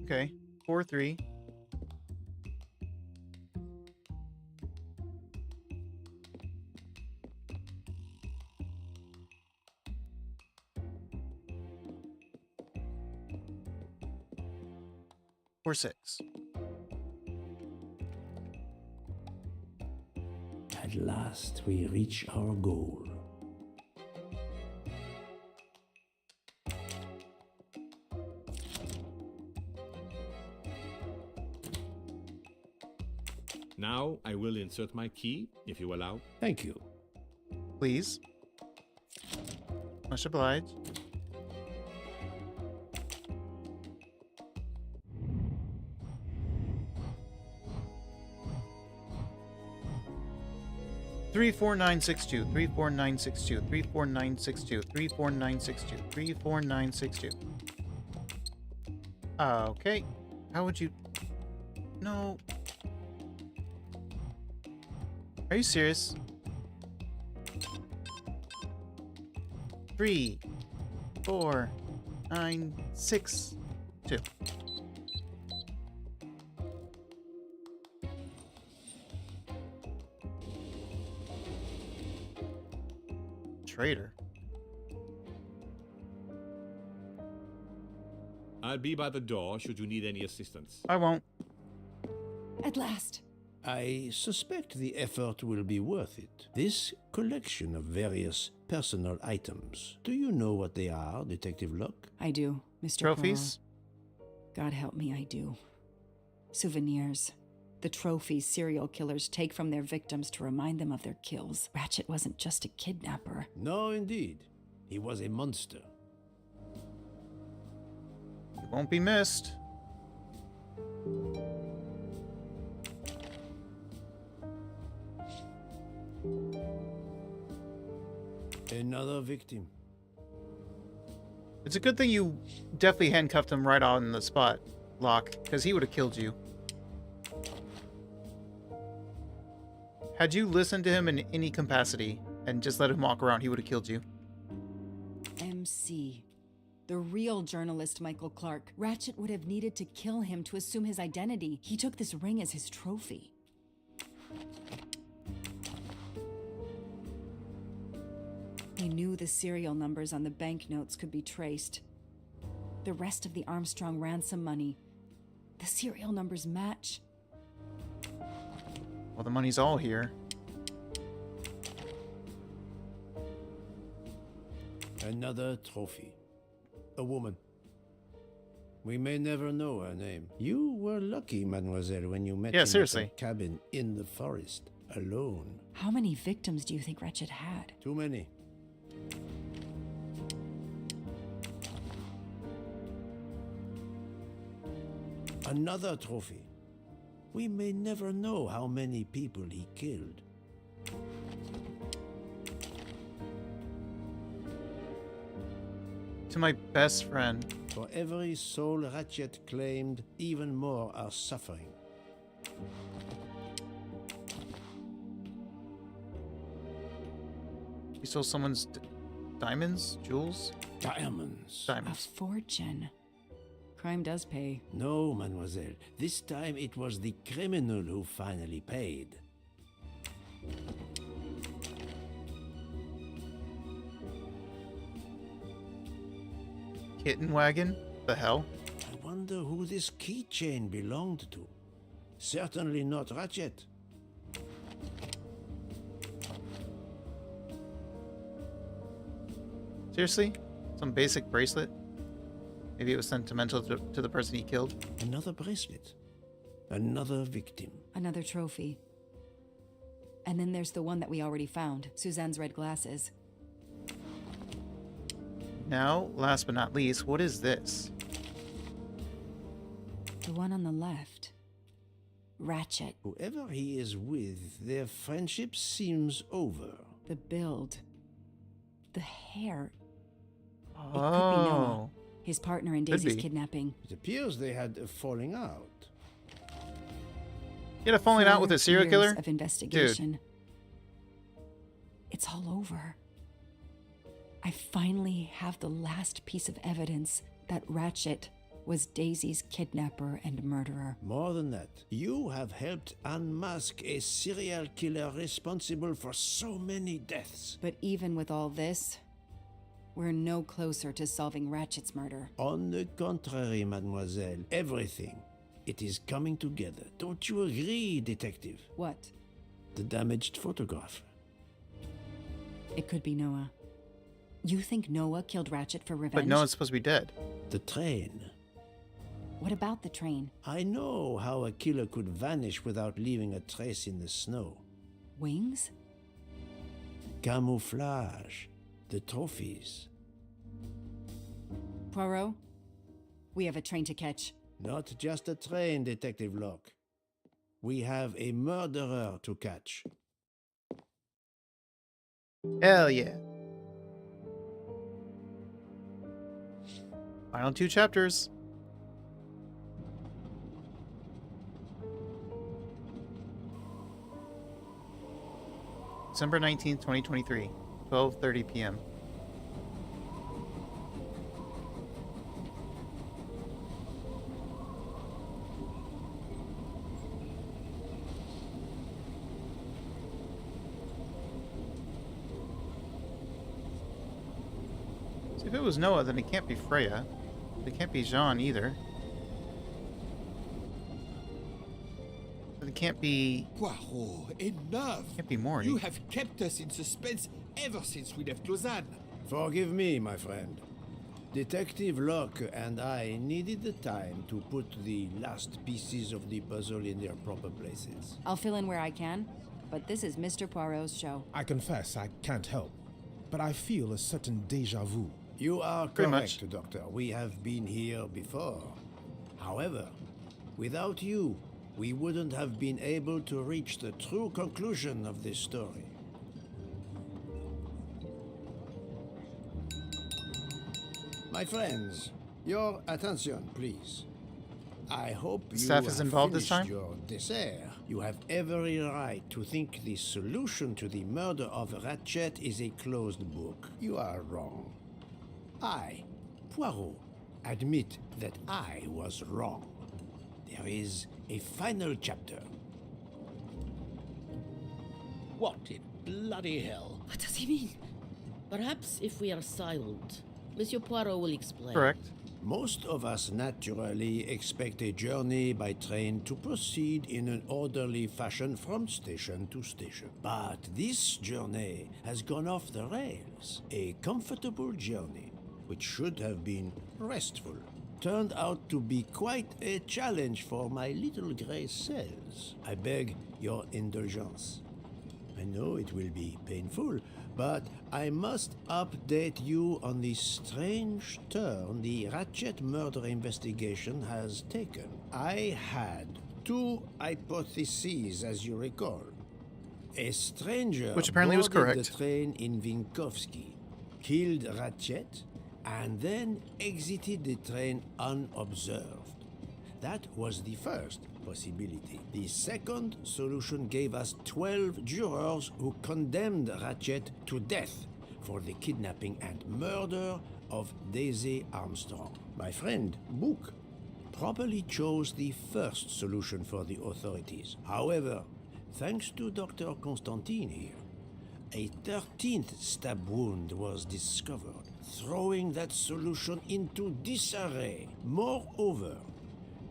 Okay. 4-3. Or 6. At last, we reach our goal. Now I will insert my key, if you allow. Thank you. Please. Much obliged. Three, 4, 9, 6, 2, 3, 4, 9, 6, 2, 3, 4, 9, 6, 2, 3, 4, 9, 6, 2, 3, 4, 9, 6, 2. Okay. How would you... No. Are you serious? 3, 4, 9, 6, 2. Traitor. I'll be by the door should you need any assistance. I won't. At last. I suspect the effort will be worth it. This collection of various personal items. Do you know what they are, Detective Locke? I do, Mr. Trophies? Poirot. God help me, I do. Souvenirs. The trophies serial killers take from their victims to remind them of their kills. Ratchet wasn't just a kidnapper. No, indeed. He was a monster. It won't be missed. Another victim. It's a good thing you definitely handcuffed him right on the spot, Locke, because he would have killed you. Had you listened to him in any capacity and just let him walk around, he would have killed you. MC. The real journalist Michael Clark. Ratchet would have needed to kill him to assume his identity. He took this ring as his trophy. He knew the serial numbers on the banknotes could be traced. The rest of the Armstrong ransom money. The serial numbers match. Well, the money's all here. Another trophy. A woman. We may never know her name. You were lucky, mademoiselle, when you met him seriously. at a cabin in the forest, alone. How many victims do you think Ratchet had? Too many. Another trophy. We may never know how many people he killed. To my best friend. For every soul Ratchet claimed, even more are suffering. You stole someone's diamonds? Jewels? Diamonds. A Diamonds. fortune. Crime does pay. No, mademoiselle. This time it was the criminal who finally paid. Kitten wagon? The hell? I wonder who this keychain belonged to. Certainly not Ratchet. Seriously? Some basic bracelet? Maybe it was sentimental to the person he killed? Another bracelet. Another victim. Another trophy. And then there's the one that we already found, Suzanne's red glasses. Now, last but not least, what is this? The one on the left. Ratchet. Whoever he is with, their friendship seems over. The build. The hair. Oh. It could be Noah, his partner in Could Daisy's be. kidnapping. It appears they had a falling out. You had a falling out with a 4 serial years killer? of investigation. It's all over. I finally have the last piece of evidence that Ratchet was Daisy's kidnapper and murderer. More than that, you have helped unmask a serial killer responsible for so many deaths. But even with all this, we're no closer to solving Ratchet's murder. On the contrary, mademoiselle, everything. It is coming together. Don't you agree, detective? What? The damaged photograph. It could be Noah. You think Noah killed Ratchet for revenge? But no one's supposed to be dead. The train. What about the train? I know how a killer could vanish without leaving a trace in the snow. Wings? Camouflage. The trophies. Poirot? We have a train to catch. Not just a train, Detective Locke. We have a murderer to catch. Hell yeah. Final 2 chapters. December 19th, 2023, 12:30 p.m. So if it was Noah, then it can't be Freya. It can't be Jean either. It can't be... Poirot, enough! Can't be Maury. You have kept us in suspense ever since we left Lausanne. Forgive me, my friend. Detective Locke and I needed the time to put the last pieces of the puzzle in their proper places. I'll fill in where I can, but this is Mr. Poirot's show. I confess I can't help, but I feel a certain deja vu. You are Pretty correct, much. Doctor. We have been here before. However, without you, we wouldn't have been able to reach the true conclusion of this story. My friends, your attention, please. I hope you Staff is have involved this finished time? your dessert. You have every right to think the solution to the murder of Ratchet is a closed book. You are wrong. I, Poirot, admit that I was wrong. There is a final chapter. What in bloody hell? What does he mean? Perhaps if we are silent, Monsieur Poirot will explain. Correct. Most of us naturally expect a journey by train to proceed in an orderly fashion from station to station. But this journey has gone off the rails. A comfortable journey, which should have been restful, turned out to be quite a challenge for my little gray cells. I beg your indulgence. I know it will be painful, but I must update you on the strange turn the Ratchet murder investigation has taken. I had two hypotheses, as you recall. A stranger Which apparently was boarded correct. the train in Vinkovsky, killed Ratchet, and then exited the train unobserved. That was the first possibility. The second solution gave us 12 jurors who condemned Ratchet to death for the kidnapping and murder of Daisy Armstrong. My friend, Book, properly chose the first solution for the authorities. However, thanks to Dr. Constantine here, a 13th stab wound was discovered, throwing that solution into disarray. Moreover,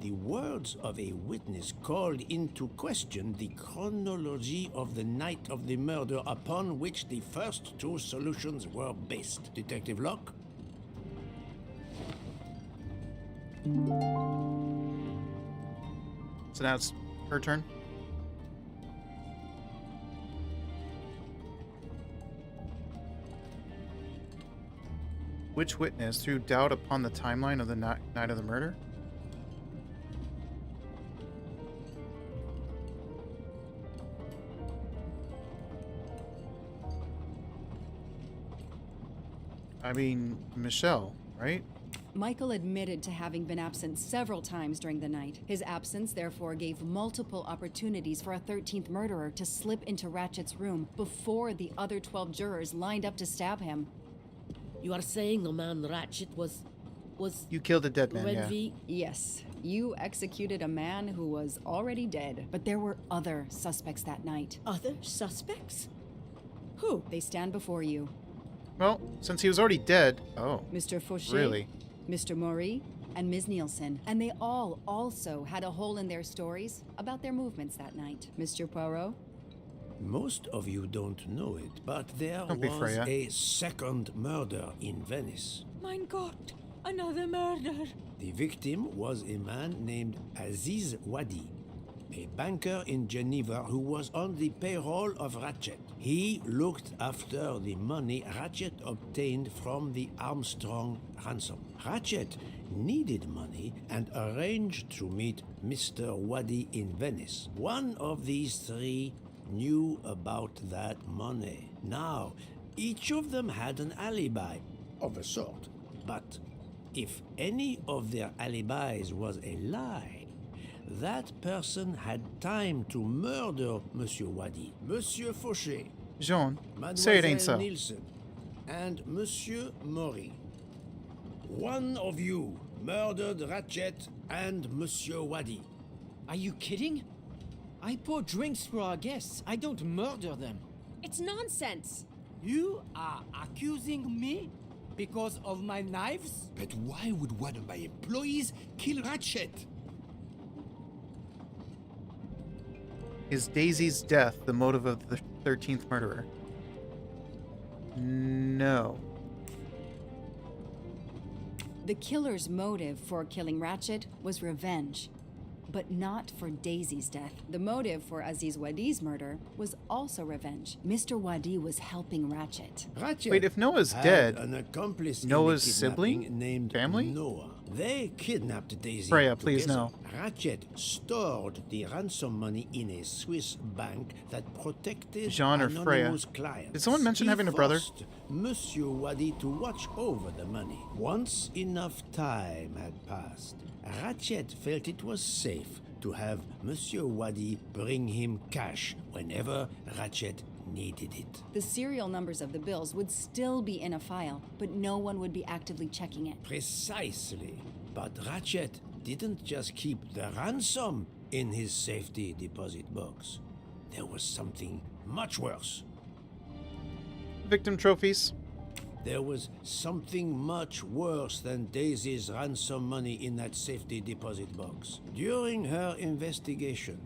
the words of a witness called into question the chronology of the night of the murder upon which the first two solutions were based. Detective Locke? So now it's her turn. Which witness threw doubt upon the timeline of the night of the murder? I mean, Michelle, right? Michael admitted to having been absent several times during the night. His absence therefore gave multiple opportunities for a 13th murderer to slip into Ratchet's room before the other 12 jurors lined up to stab him. You are saying the man Ratchet was You killed a dead man, yeah. Redvi? Yes, you executed a man who was already dead. But there were other suspects that night. Other suspects? Who? They stand before you. Well, since he was already dead... Oh, Mr. Fauché, really? Mr. Maury, and Ms. Nielsen. And they all also had a hole in their stories about their movements that night. Mr. Poirot? Most of you don't know it, but there Don't be was Freya. a second murder in Venice. Mein Gott, another murder. The victim was a man named Aziz Wadi, a banker in Geneva who was on the payroll of Ratchet. He looked after the money Ratchet obtained from the Armstrong ransom. Ratchet needed money and arranged to meet Mr. Wadi in Venice. One of these three knew about that money. Now, each of them had an alibi of a sort. But if any of their alibis was a lie, that person had time to murder Monsieur Wadi, Monsieur Fauché, Jean, say it ain't Mademoiselle so. Nielsen, and Monsieur Maury. One of you murdered Ratchet and Monsieur Wadi. Are you kidding? I pour drinks for our guests. I don't murder them. It's nonsense. You are accusing me because of my knives? But why would one of my employees kill Ratchet? Is Daisy's death the motive of the 13th murderer? No. The killer's motive for killing Ratchet was revenge, but not for Daisy's death. The motive for Aziz Wadi's murder was also revenge. Mr. Wadi was helping Ratchet. Ratchet Wait, if Noah's had dead, an accomplice Noah's in the kidnapping sibling? named Family? Noah. They kidnapped Daisy. Freya, please together. no. Ratchet stored the ransom money in a Swiss bank that protected Jean or Freya. anonymous clients. Did someone mention He having a brother? forced Monsieur Wadi to watch over the money. Once enough time had passed, Ratchet felt it was safe to have Monsieur Wadi bring him cash whenever Ratchet needed it. The serial numbers of the bills would still be in a file, but no one would be actively checking it. Precisely. But Ratchet didn't just keep the ransom in his safety deposit box. There was something much worse. Victim trophies. There was something much worse than Daisy's ransom money in that safety deposit box. During her investigation,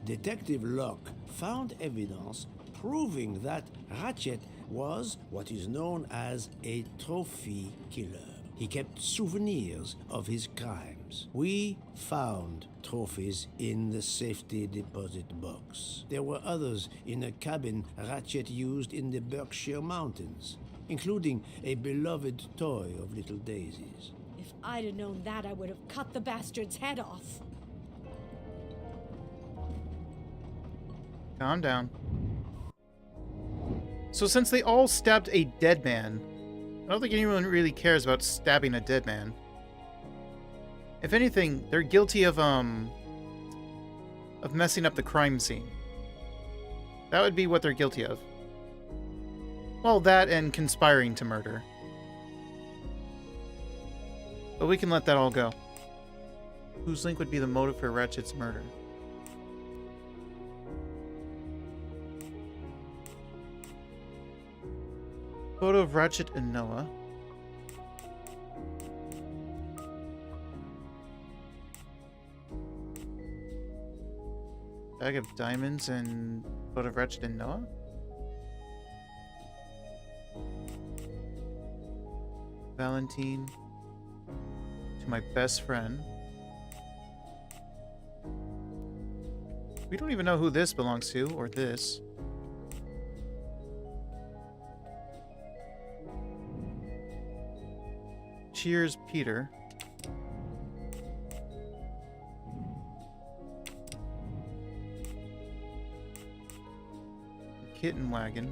Detective Locke found evidence proving that Ratchet was what is known as a trophy killer. He kept souvenirs of his crimes. We found trophies in the safety deposit box. There were others in a cabin Ratchet used in the Berkshire Mountains, including a beloved toy of little Daisy's. If I'd have known that, I would have cut the bastard's head off. Calm down. So since they all stabbed a dead man, I don't think anyone really cares about stabbing a dead man. If anything, they're guilty of messing up the crime scene. That would be what they're guilty of. Well, that and conspiring to murder. But we can let that all go. Whose link would be the motive for Ratchet's murder? Photo of Ratchet and Noah. Bag of diamonds and photo of Ratchet and Noah? Valentine. To my best friend. We don't even know who this belongs to, or this. Cheers, Peter. Kitten wagon.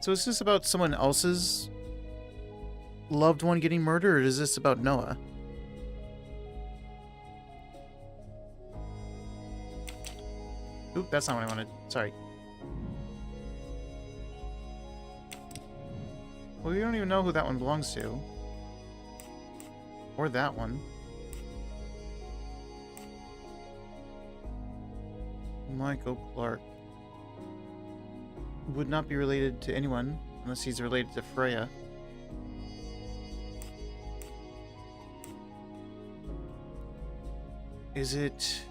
So is this about someone else's loved one getting murdered, or is this about Noah? Oop, that's not what I wanted. Sorry. Well, we don't even know who that one belongs to. Or that one. Michael Clark. Would not be related to anyone unless he's related to Freya. Is it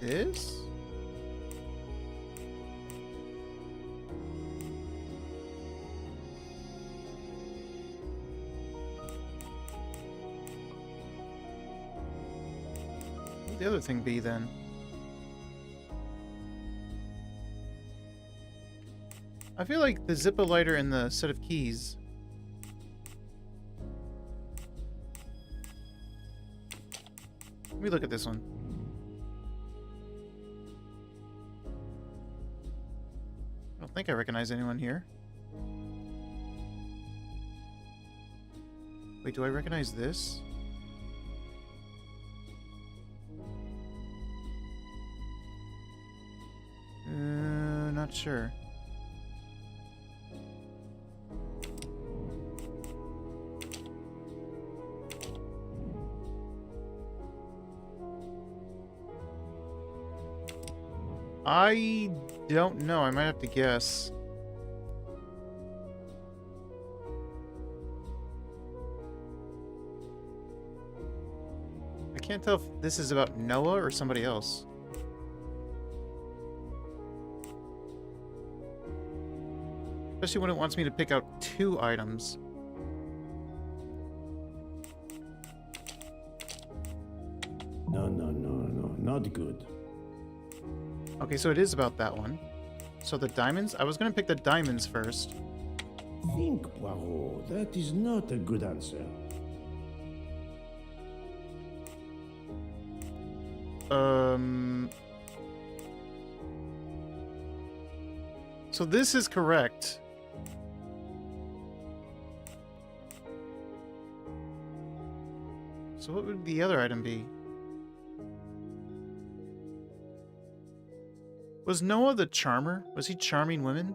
this? What would the other thing be then? I feel like the Zippo lighter and the set of keys. Let me look at this one. I don't think I recognize anyone here. Wait, do I recognize this? Not sure. I don't know. I might have to guess. I can't tell if this is about Noah or somebody else. Especially when it wants me to pick out 2 items. No, not good. Okay, so it is about that one. So the diamonds? I was going to pick the diamonds first. Think, Poirot. That is not a good answer. So this is correct. So what would the other item be? Was Noah the charmer? Was he charming women?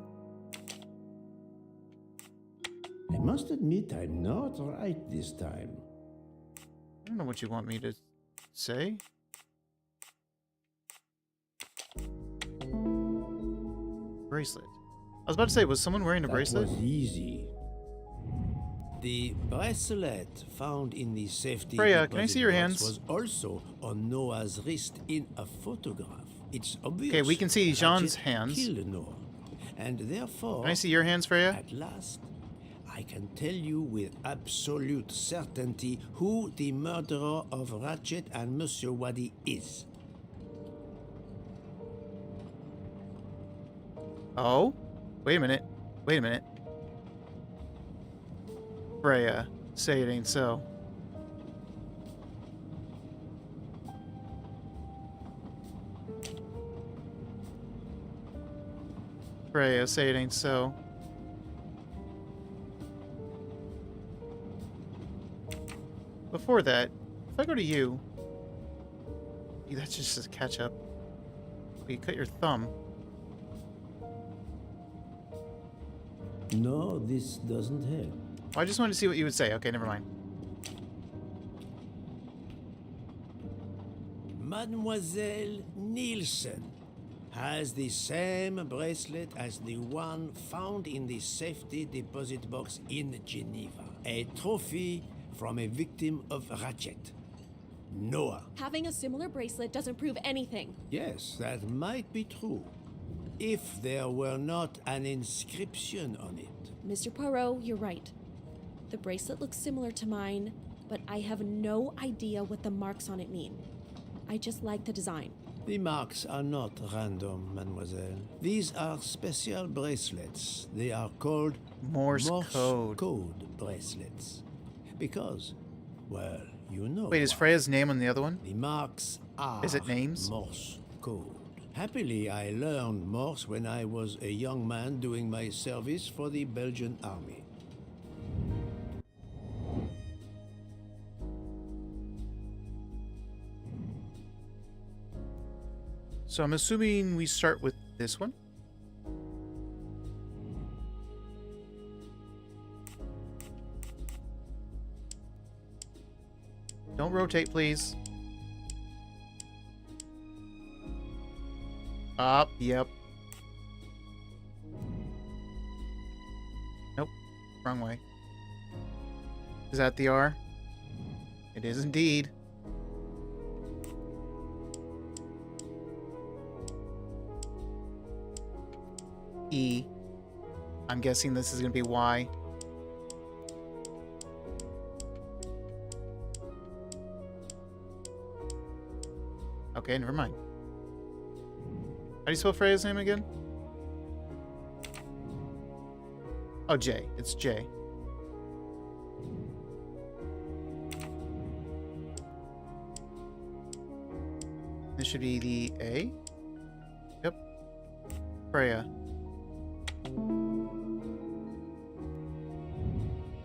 I must admit I'm not right this time. I don't know what you want me to say. Bracelet. I was about to say, was someone wearing a bracelet? That was easy. The bracelet found in the safety Freya, can I deposit see your box hands? was also on Noah's wrist in a photograph. It's obvious. Okay, we can see that Jean's Ratchet hands. killed Noah, and therefore, Can I see your hands, Freya? at last, I can tell you with absolute certainty who the murderer of Ratchet and Monsieur Wadi is. Oh? Wait a minute. Wait a minute. Freya, say it ain't so. Freya, say it ain't so. Before that, if I go to you... That's just a catch-up. You cut your thumb. No, this doesn't help. Well, I just wanted to see what you would say. Okay, never mind. Mademoiselle Nielsen has the same bracelet as the one found in the safety deposit box in Geneva. A trophy from a victim of Ratchet. Noah. Having a similar bracelet doesn't prove anything. Yes, that might be true. If there were not an inscription on it. Mr. Poirot, you're right. The bracelet looks similar to mine, but I have no idea what the marks on it mean. I just like the design. The marks are not random, mademoiselle. These are special bracelets. They are called Morse code. code bracelets. Because, well, you know. Wait, is why. Freya's name on the other one? The marks are Is it names? Morse code. Happily, I learned Morse when I was a young man doing my service for the Belgian army. So I'm assuming we start with this one. Don't rotate, please. Up, yep. Nope, wrong way. Is that the R? It is indeed. E. I'm guessing this is going to be Y. Okay, never mind. How do you spell Freya's name again? Oh, J. It's J. This should be the A. Yep. Freya.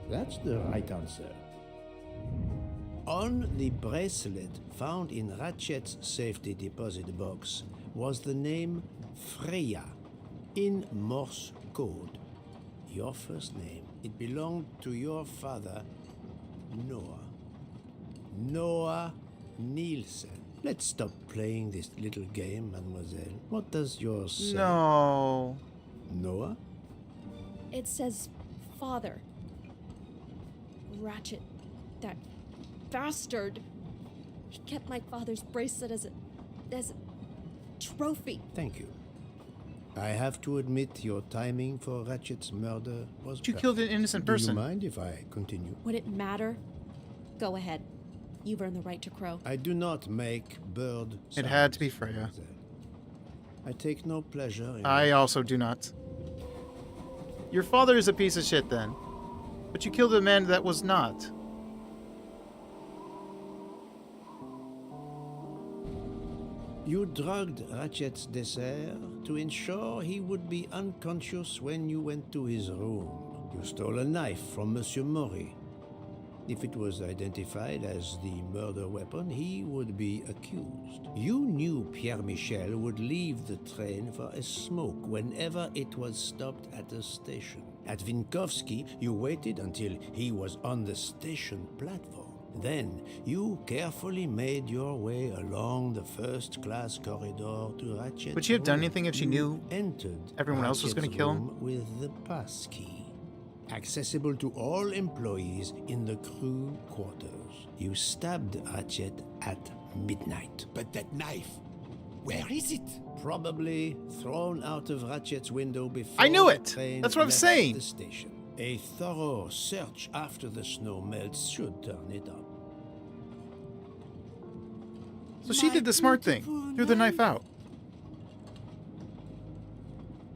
That's the right answer. On the bracelet found in Ratchet's safety deposit box was the name Freya in Morse code. Your first name. It belonged to your father, Noah. Noah Nielsen. Let's stop playing this little game, mademoiselle. What does yours say? No. Noah? It says father. Ratchet. That bastard. He kept my father's bracelet as a trophy. Thank you. I have to admit your timing for Ratchet's murder was You killed an perfect. innocent Do person. you mind if I continue? Would it matter? Go ahead. You've earned the right to crow. I do not make bird It had to sounds, be Freya. mademoiselle. I take no pleasure in I also do not. Your father is a piece of shit then. But you killed a man that was not. You drugged Ratchet's dessert to ensure he would be unconscious when you went to his room. You stole a knife from Monsieur Maury. If it was identified as the murder weapon, he would be accused. You knew Pierre Michel would leave the train for a smoke whenever it was stopped at a station. At Vinkovsky, you waited until he was on the station platform. Then, you carefully made your way along the first-class corridor to Ratchet's Would she have done room. anything if she You knew entered everyone else was going to Ratchet's kill him? room with the pass key. Accessible to all employees in the crew quarters. You stabbed Ratchet at midnight. But that knife, where is it? Probably thrown out of Ratchet's window before I knew the it! train That's what I'm left saying! the station. A thorough search after the snow melts should turn it up. So she did the smart thing. Threw the knife out.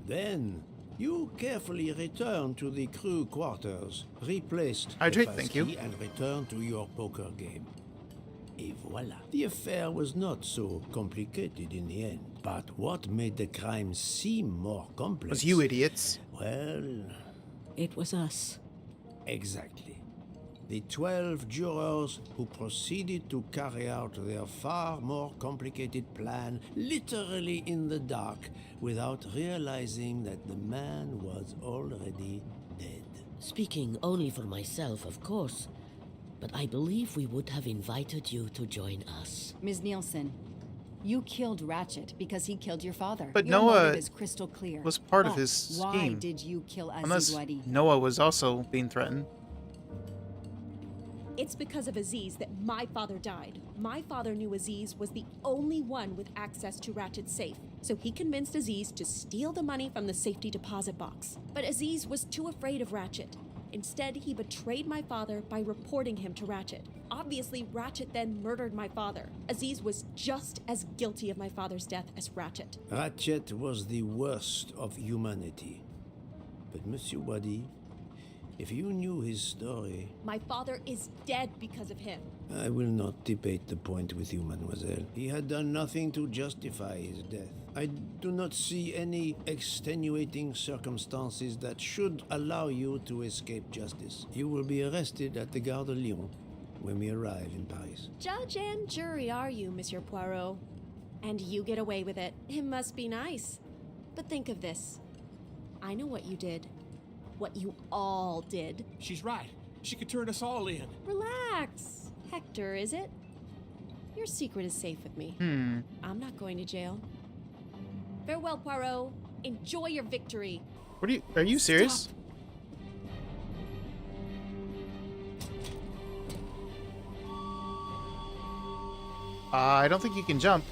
Then, you carefully returned to the crew quarters, replaced Hydrate, the thank pass you. key, and returned to your poker game. Et voila. The affair was not so complicated in the end. But what made the crime seem more complex... Was you idiots. Well, It was us. exactly. The 12 jurors who proceeded to carry out their far more complicated plan literally in the dark without realizing that the man was already dead. Speaking only for myself, of course, but I believe we would have invited you to join us. Ms. Nielsen, you killed Ratchet because he killed your father. But Your Noah motive is crystal clear. was part of But his why scheme. did you kill Aziz Unless Wadi? Noah was also being threatened. It's because of Aziz that my father died. My father knew Aziz was the only one with access to Ratchet's safe, so he convinced Aziz to steal the money from the safety deposit box. But Aziz was too afraid of Ratchet. Instead, he betrayed my father by reporting him to Ratchet. Obviously, Ratchet then murdered my father. Aziz was just as guilty of my father's death as Ratchet. Ratchet was the worst of humanity. But Monsieur Wadi, if you knew his story... My father is dead because of him. I will not debate the point with you, mademoiselle. He had done nothing to justify his death. I do not see any extenuating circumstances that should allow you to escape justice. You will be arrested at the Gare de Lyon when we arrive in Paris. Judge and jury are you, Monsieur Poirot. And you get away with it. It must be nice. But think of this. I know what you did. What you all did. She's right. She could turn us all in. Relax. Hector, is it? Your secret is safe with me. I'm not going to jail. Farewell, Poirot. Enjoy your victory. What are you serious? Stop. I don't think you can jump.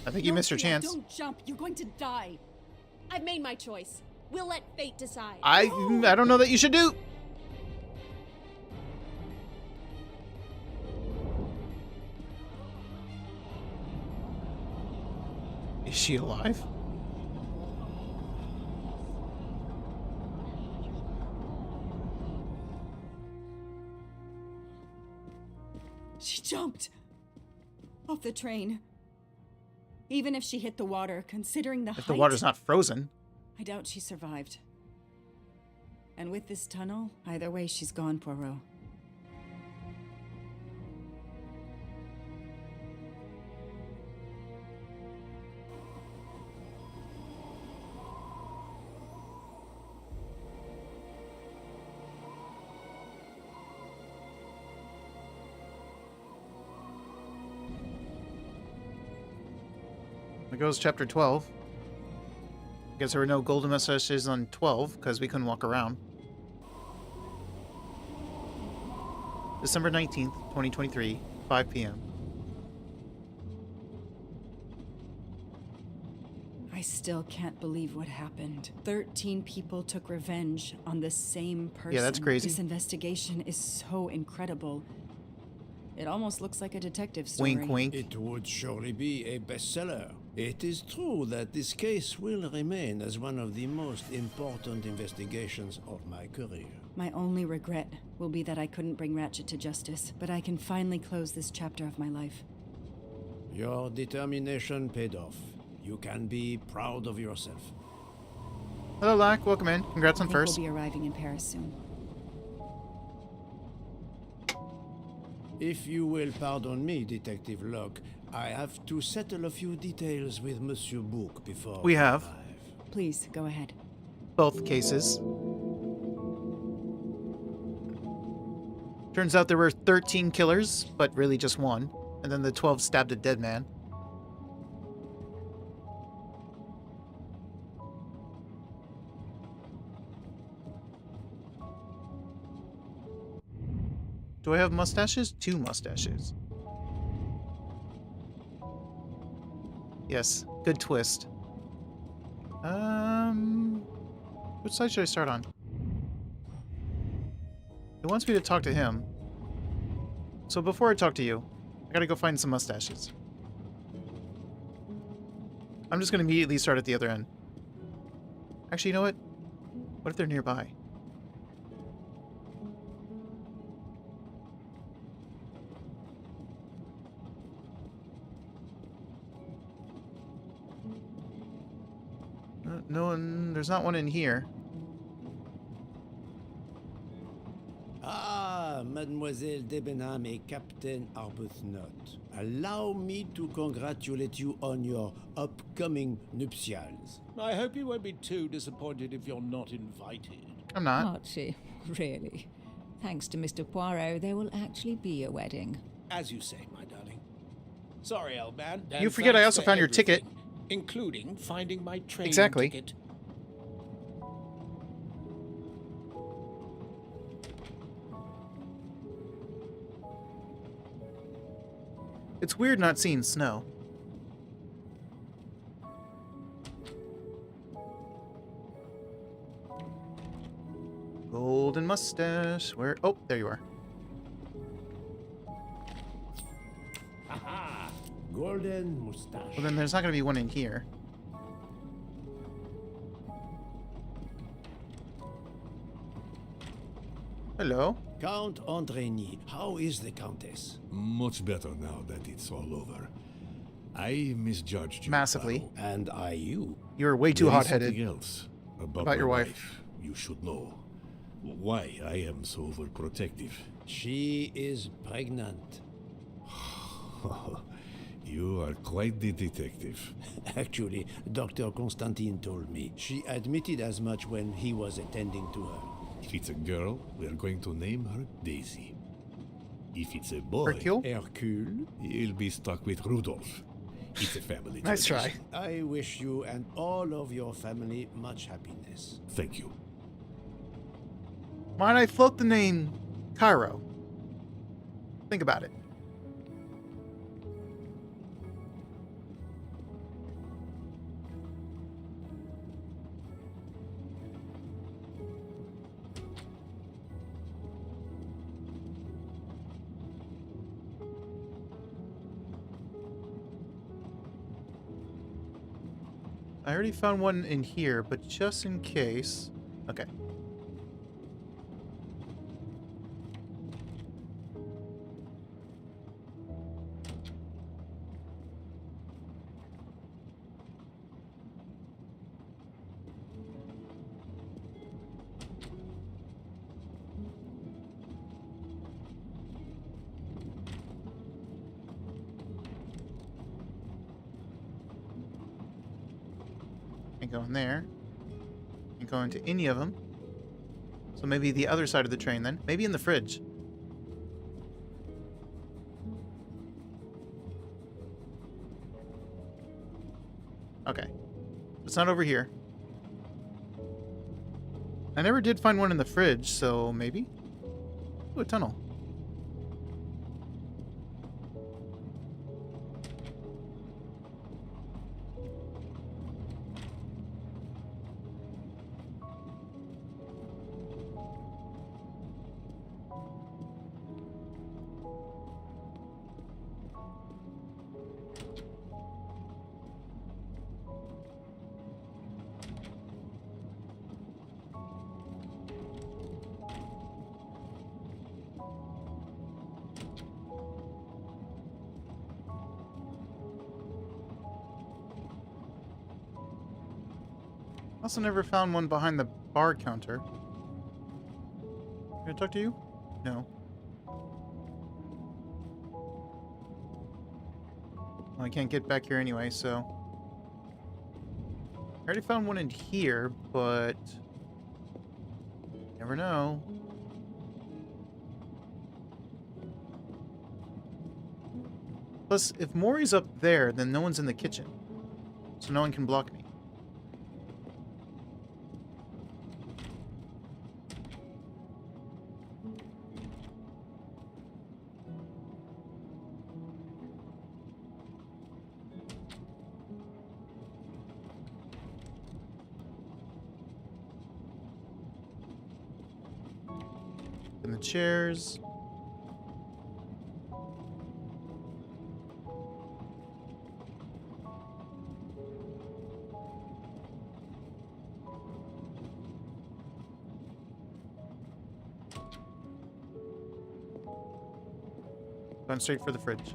I think you missed your chance. Don't jump. You're going to die. I've made my choice. We'll let fate decide. I don't know that you should do. Is she alive? She jumped off the train. Even if she hit the water, considering the height, If the water's not frozen. I doubt she survived. And with this tunnel, either way, she's gone, Poirot. There goes chapter 12. Guess there were no golden mustaches on 12 because we couldn't walk around. December 19th, 2023, 5 p.m. I still can't believe what happened. 13 people took revenge on the same person. Yeah, that's crazy. This investigation is so incredible. It almost looks like a detective story. Wink, wink. It would surely be a bestseller. It is true that this case will remain as one of the most important investigations of my career. My only regret will be that I couldn't bring Ratchet to justice, but I can finally close this chapter of my life. Your determination paid off. You can be proud of yourself. Hello, Lack. Welcome in. Congrats I on think first. we'll be arriving in Paris soon. If you will pardon me, Detective Locke, I have to settle a few details with Monsieur Book before We have. arrive. Please, go ahead. Both cases. Turns out there were 13 killers, but really just one. And then the 12 stabbed a dead man. Do I have mustaches? 2 mustaches. Yes, good twist. Which side should I start on? It wants me to talk to him. So before I talk to you, I gotta go find some mustaches. I'm just gonna immediately start at the other end. Actually, you know what? What if they're nearby? No one, there's not one in here. Ah, Mademoiselle Debenham et Captain Arbuthnot. Allow me to congratulate you on your upcoming nuptials. I hope you won't be too disappointed if you're not invited. I'm not. Archie, really? Thanks to Mr. Poirot, there will actually be a wedding. As you say, my darling. Sorry, old man. You and forget I thanks also for found your ticket. everything, including finding my train Exactly. ticket. It's weird not seeing snow. Golden mustache. Where? Oh, there you are. Aha! Golden mustache. Well, then there's not going to be one in here. Hello. Count Andreny, how is the Countess? Much better now that it's all over. I misjudged you. Massively. Poirot. And I you. You're way too There is hot-headed. something else about About your my wife. You should know why I am so overprotective. She is pregnant. You are quite the detective. Actually, Dr. Constantine told me. She admitted as much when he was attending to her. If it's a girl, we are going to name her Daisy. If it's a boy, Hercule? Hercule? he'll be stuck with Rudolph. It's a family Nice try. tradition. I wish you and all of your family much happiness. Thank you. Might I float the name Cairo? Think about it. I already found one in here, but just in case... Okay. Can't go in there. Can't go into any of them. So maybe the other side of the train then. Maybe in the fridge. Okay. It's not over here. I never did find one in the fridge, so maybe? Ooh, a tunnel. Also never found one behind the bar counter. Can I talk to you? No. Well, I can't get back here anyway, so... I already found one in here, but... Never know. Plus, if Maury's up there, then no one's in the kitchen. So no one can block me. In the chairs. Going straight for the fridge.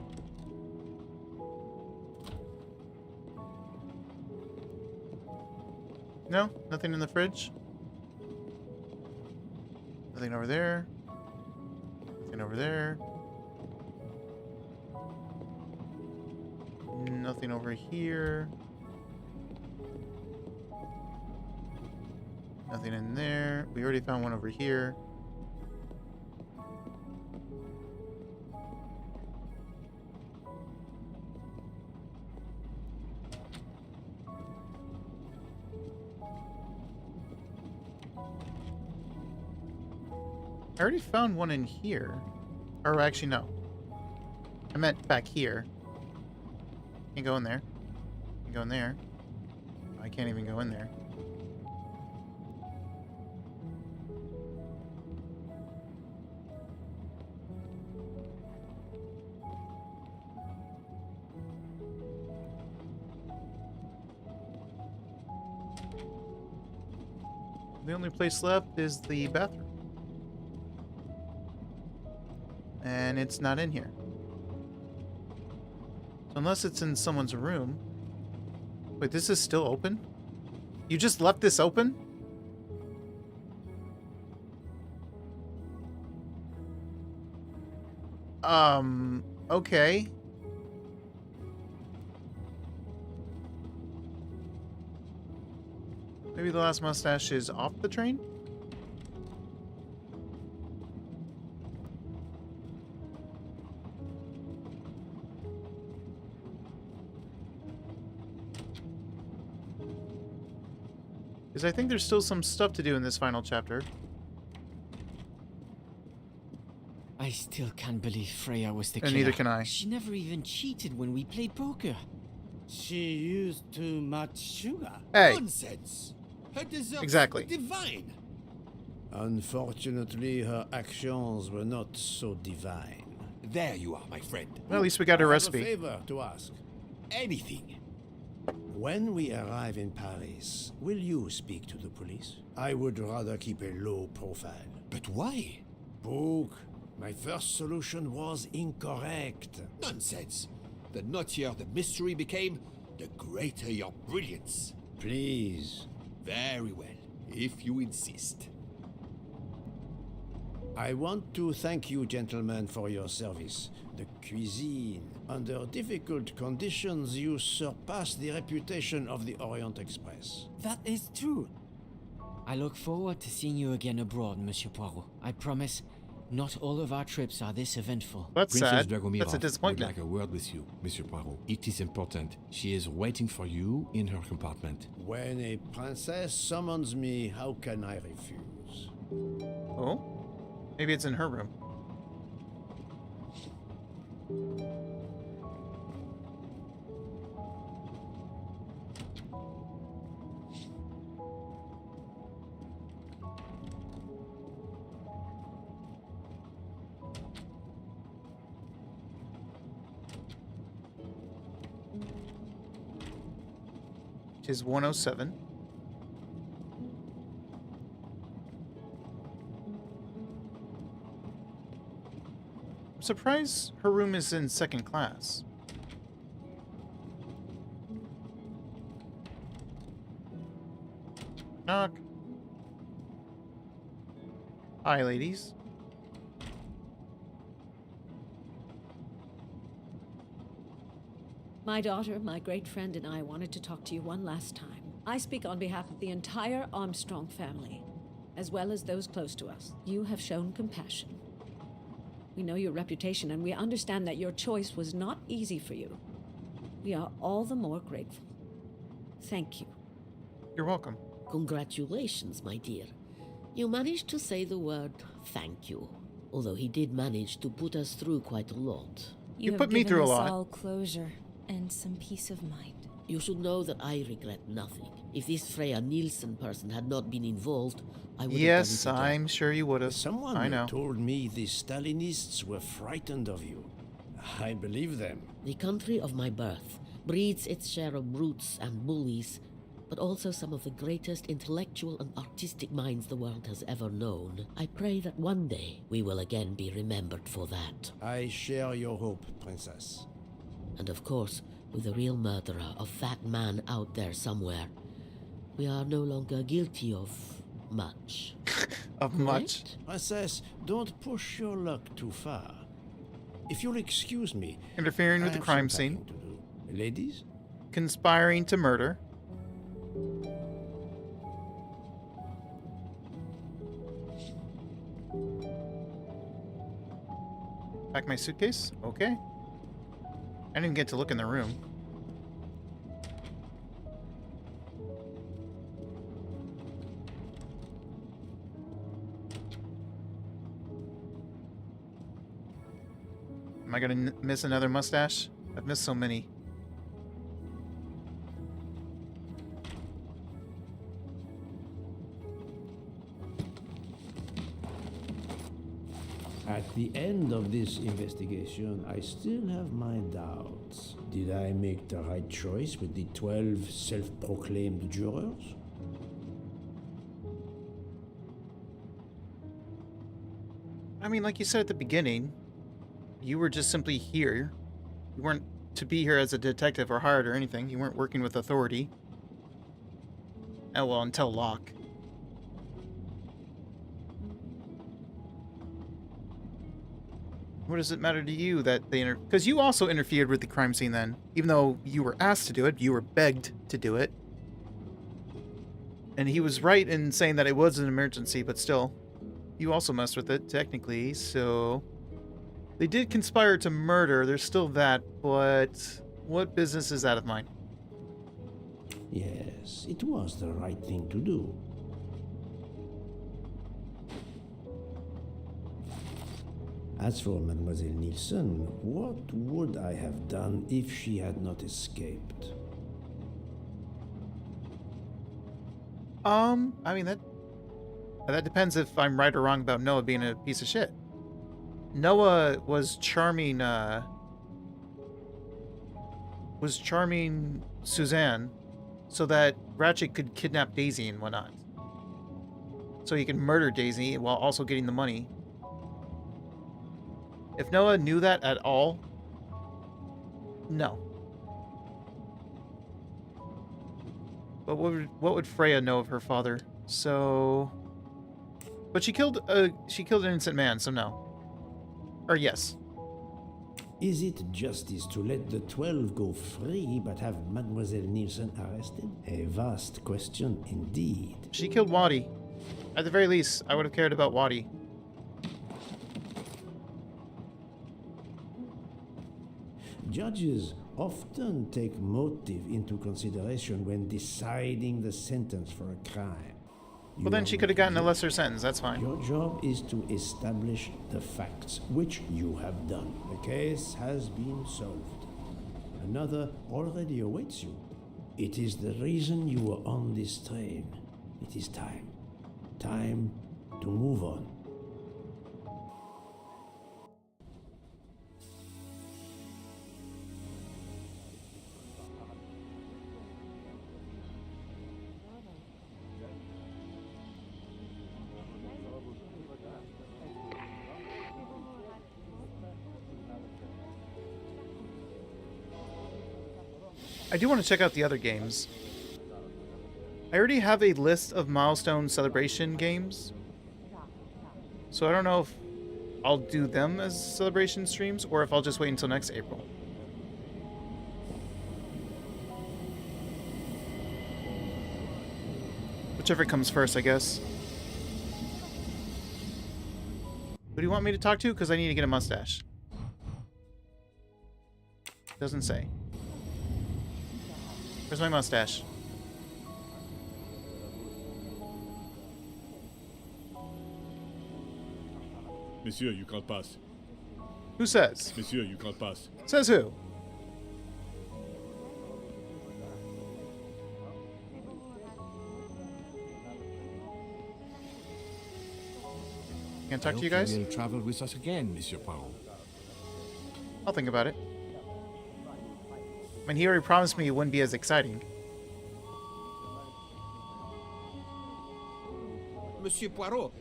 No? Nothing in the fridge? Nothing over there. Nothing over there. Nothing over here. Nothing in there. We already found one over here. I already found one in here. Or actually, no. I meant back here. Can't go in there. Can't go in there. I can't even go in there. The only place left is the bathroom. And it's not in here. So unless it's in someone's room. Wait, this is still open? You just left this open? Okay. Maybe the last mustache is off the train? Because I think there's still some stuff to do in this final chapter. I still can't believe Freya was the And killer. neither can I. She never even cheated when we played poker. She used too much sugar. Hey. Nonsense. Her desserts Exactly. were divine. Unfortunately, her actions were not so divine. There you are, my friend. Well, at least we got her I have recipe. a favor to ask. Anything. When we arrive in Paris, will you speak to the police? I would rather keep a low profile. But why? Book, my first solution was incorrect. Nonsense. The nuttier the mystery became, the greater your brilliance. Please. Very well, if you insist. I want to thank you, gentlemen, for your service. The cuisine. Under difficult conditions, you surpass the reputation of the Orient Express. That is true. I look forward to seeing you again abroad, Monsieur Poirot. I promise, not all of our trips are this eventful. That's Princess sad. Dragomira That's a would disappointment. like a word with you, Monsieur Poirot. It is important. She is waiting for you in her compartment. When a princess summons me, how can I refuse? Oh? Maybe it's in her room. Which is 107. I'm surprised her room is in second class. knock. Hi, ladies. My daughter, my great friend, and I wanted to talk to you one last time. I speak on behalf of the entire Armstrong family, as well as those close to us. You have shown compassion. We know your reputation, and we understand that your choice was not easy for you. We are all the more grateful. Thank you. You're welcome. Congratulations, my dear. You managed to say the word thank you, although he did manage to put us through quite a lot. You put me through a lot. All closure and some peace of mind. You should know that I regret nothing. If this Freya Nielsen person had not been involved, I would Yes, have done it again. I'm sure you would have. Someone I know. told me the Stalinists were frightened of you. I believe them. The country of my birth breeds its share of brutes and bullies, but also some of the greatest intellectual and artistic minds the world has ever known. I pray that one day we will again be remembered for that. I share your hope, Princess. And of course, with the real murderer of that man out there somewhere, we are no longer guilty of much. Of much? Correct? Princess, don't push your luck too far. If you'll excuse me... Interfering with I the have crime some scene. packing to do. Ladies? Conspiring to murder. Pack my suitcase? Okay. I didn't even get to look in the room. Am I gonna miss another mustache? I've missed so many. At the end of this investigation, I still have my doubts. Did I make the right choice with the 12 self-proclaimed jurors? I mean, like you said at the beginning, you were just simply here. You weren't to be here as a detective or hired or anything. You weren't working with authority. Oh, well, until Locke. What does it matter to you that they because you also interfered with the crime scene then. Even though you were asked to do it, you were begged to do it. And he was right in saying that it was an emergency, but still, you also messed with it, technically, so... They did conspire to murder, there's still that, but what business is that of mine? Yes, it was the right thing to do. As for Mademoiselle Nielsen, what would I have done if she had not escaped? I mean, that depends if I'm right or wrong about Noah being a piece of shit. Noah was charming Suzanne so that Ratchet could kidnap Daisy and whatnot. So he can murder Daisy while also getting the money. If Noah knew that at all, no. But what would Freya know of her father? So, but she killed an innocent man, so no. Or yes. Is it justice to let the 12 go free but have Mademoiselle Nielsen arrested? A vast question indeed. She killed Waddy. At the very least, I would have cared about Waddy. Judges often take motive into consideration when deciding the sentence for a crime. Well, then she could have gotten a lesser sentence, that's fine. Your job is to establish the facts, which you have done. The case has been solved. Another already awaits you. It is the reason you were on this train. It is time. Time to move on. I do want to check out the other games. I already have a list of milestone celebration games. So I don't know if I'll do them as celebration streams or if I'll just wait until next April. Whichever comes first, I guess. Who do you want me to talk to? Because I need to get a mustache. Doesn't say. Where's my mustache? Monsieur, you can't pass. Who says? Monsieur, you can't pass. Says who? Can I talk to you guys? You will travel with us again, Monsieur Poirot. I'll think about it. I mean, he already promised me it wouldn't be as exciting. Monsieur Poirot,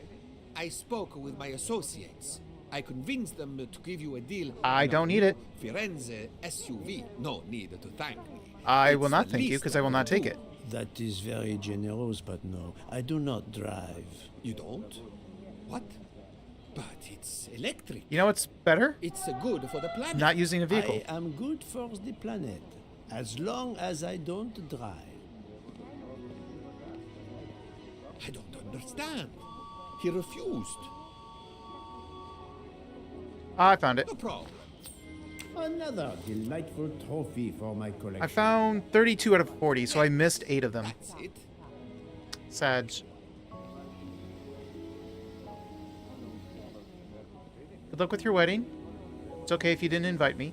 I spoke with my associates. I convinced them to give you a deal. I don't need it. Firenze SUV. No need to thank me. I will not thank you because I will not take it. That is very generous, but no, I do not drive. You don't? What? But it's electric. You know what's better? It's good for the planet. Not using a vehicle. I am good for the planet, as long as I don't drive. I don't understand. He refused. I found it. No problem. Another delightful trophy for my collection. I found 32 out of 40, so I missed 8 of them. That's it. Sag. Good luck with your wedding. It's okay if you didn't invite me.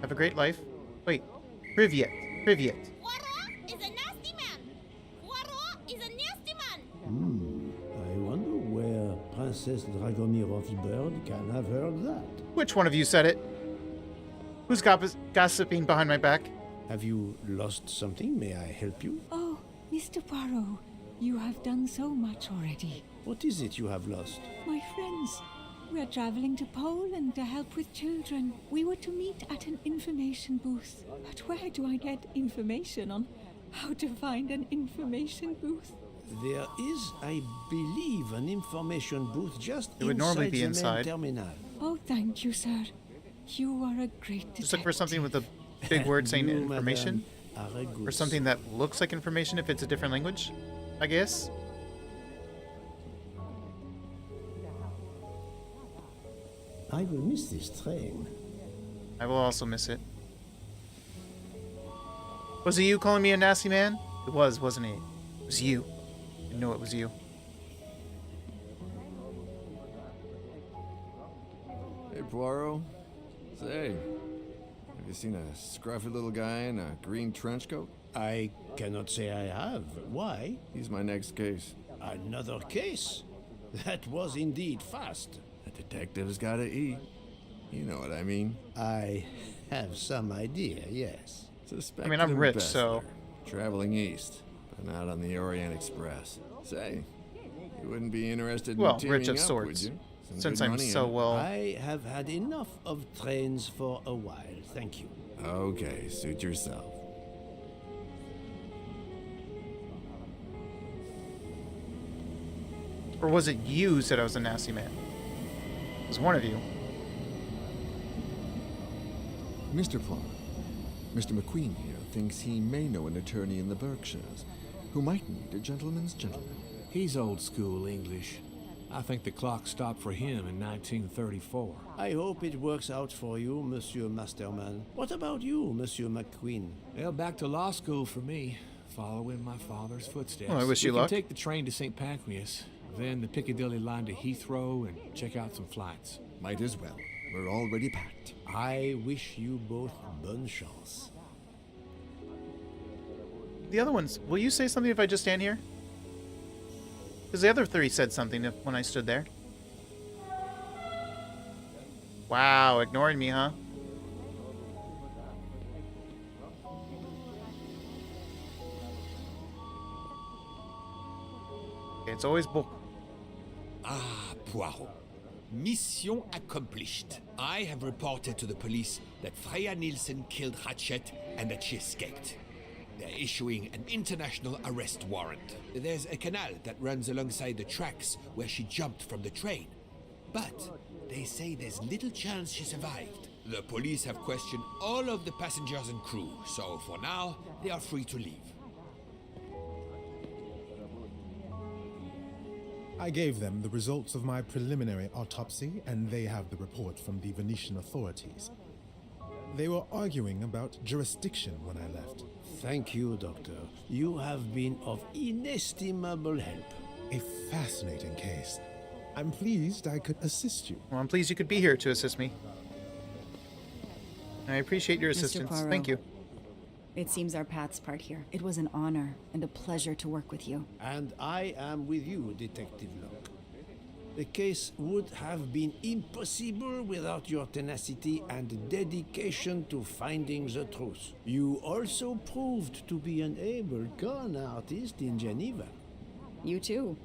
Have a great life. Wait. Privyet. Privyet. Poirot is a nasty man. Poirot is a nasty man. I wonder where Princess Dragomirov's bird can have heard that. Which one of you said it? Who's gossiping behind my back? Have you lost something? May I help you? Oh, Mr. Poirot, you have done so much already. What is it you have lost? My friends, we are traveling to Poland to help with children. We were to meet at an information booth. But where do I get information on how to find an information booth? There is, I believe, an information booth just It would normally be the main inside. terminal. Oh, thank you, sir. You are a great detective. Just look for something with a big word saying You, information. madame, are a good Or something that looks like information if it's a different language, I guess. I will miss this train. I will also miss it. Was it you calling me a nasty man? It was, wasn't it? It was you. I know it was you. Hey, Poirot. Say, have you seen a scruffy little guy in a green trench coat? I cannot say I have. Why? He's my next case. Another case? That was indeed fast. A detective's gotta eat. You know what I mean. I have some idea, yes. I mean, I'm rich, so... Traveling east, but not on the Orient Express. Say, you wouldn't be interested in Well, teaming rich of up, sorts. would you? Some Since good I'm money, so huh? well... I have had enough of trains for a while, thank you. Okay, suit yourself. Or was it you who said I was a nasty man? It was one of you. Mr. Poirot, Mr. McQueen here thinks he may know an attorney in the Berkshires who might need a gentleman's gentleman. He's old school English. I think the clock stopped for him in 1934. I hope it works out for you, Monsieur Masterman. What about you, Monsieur McQueen? Well, back to law school for me, following my father's footsteps. Well, I wish you We luck. can take the train to St. Pancras, then the Piccadilly line to Heathrow, and check out some flights. Might as well. We're already packed. I wish you both bonne chance. The other ones, will you say something if I just stand here? Because the other three said something when I stood there. Wow, ignoring me, huh? Okay, it's always book. Ah, Poirot. Mission accomplished. I have reported to the police that Freya Nielsen killed Ratchet and that she escaped. They're issuing an international arrest warrant. There's a canal that runs alongside the tracks where she jumped from the train. But they say there's little chance she survived. The police have questioned all of the passengers and crew, so for now, they are free to leave. I gave them the results of my preliminary autopsy, and they have the report from the Venetian authorities. They were arguing about jurisdiction when I left. Thank you, Doctor. You have been of inestimable help. A fascinating case. I'm pleased I could assist you. Well, I'm pleased you could be here to assist me. I appreciate your assistance. Poirot, Thank you. It seems our paths part here. It was an honor and a pleasure to work with you. And I am with you, Detective Locke. The case would have been impossible without your tenacity and dedication to finding the truth. You also proved to be an able con artist in Geneva. You too.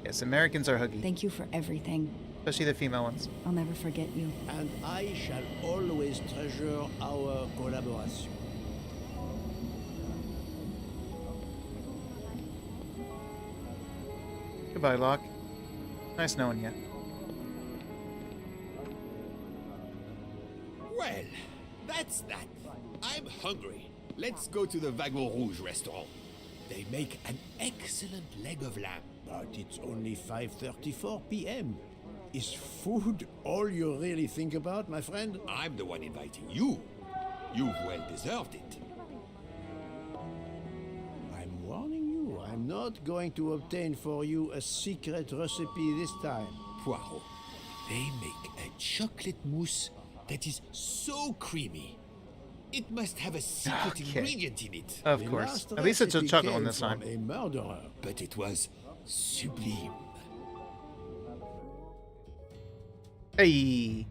Yes, Americans are huggy. Thank you for everything. Especially the female ones. I'll never forget you. And I shall always treasure our collaboration. Goodbye, Locke. Nice knowing you. Well, that's that. I'm hungry. Let's go to the Wagon Rouge restaurant. They make an excellent leg of lamb. But it's only 5:34 p.m. Is food all you really think about, my friend? I'm the one inviting you. You've well deserved it. I'm warning you, I'm not going to obtain for you a secret recipe this time. Poirot, they make a chocolate mousse that is so creamy. It must have a secret ingredient in it. Of course. At least it's a chocolate one this time. A murderer. But it was sublime. Hey. You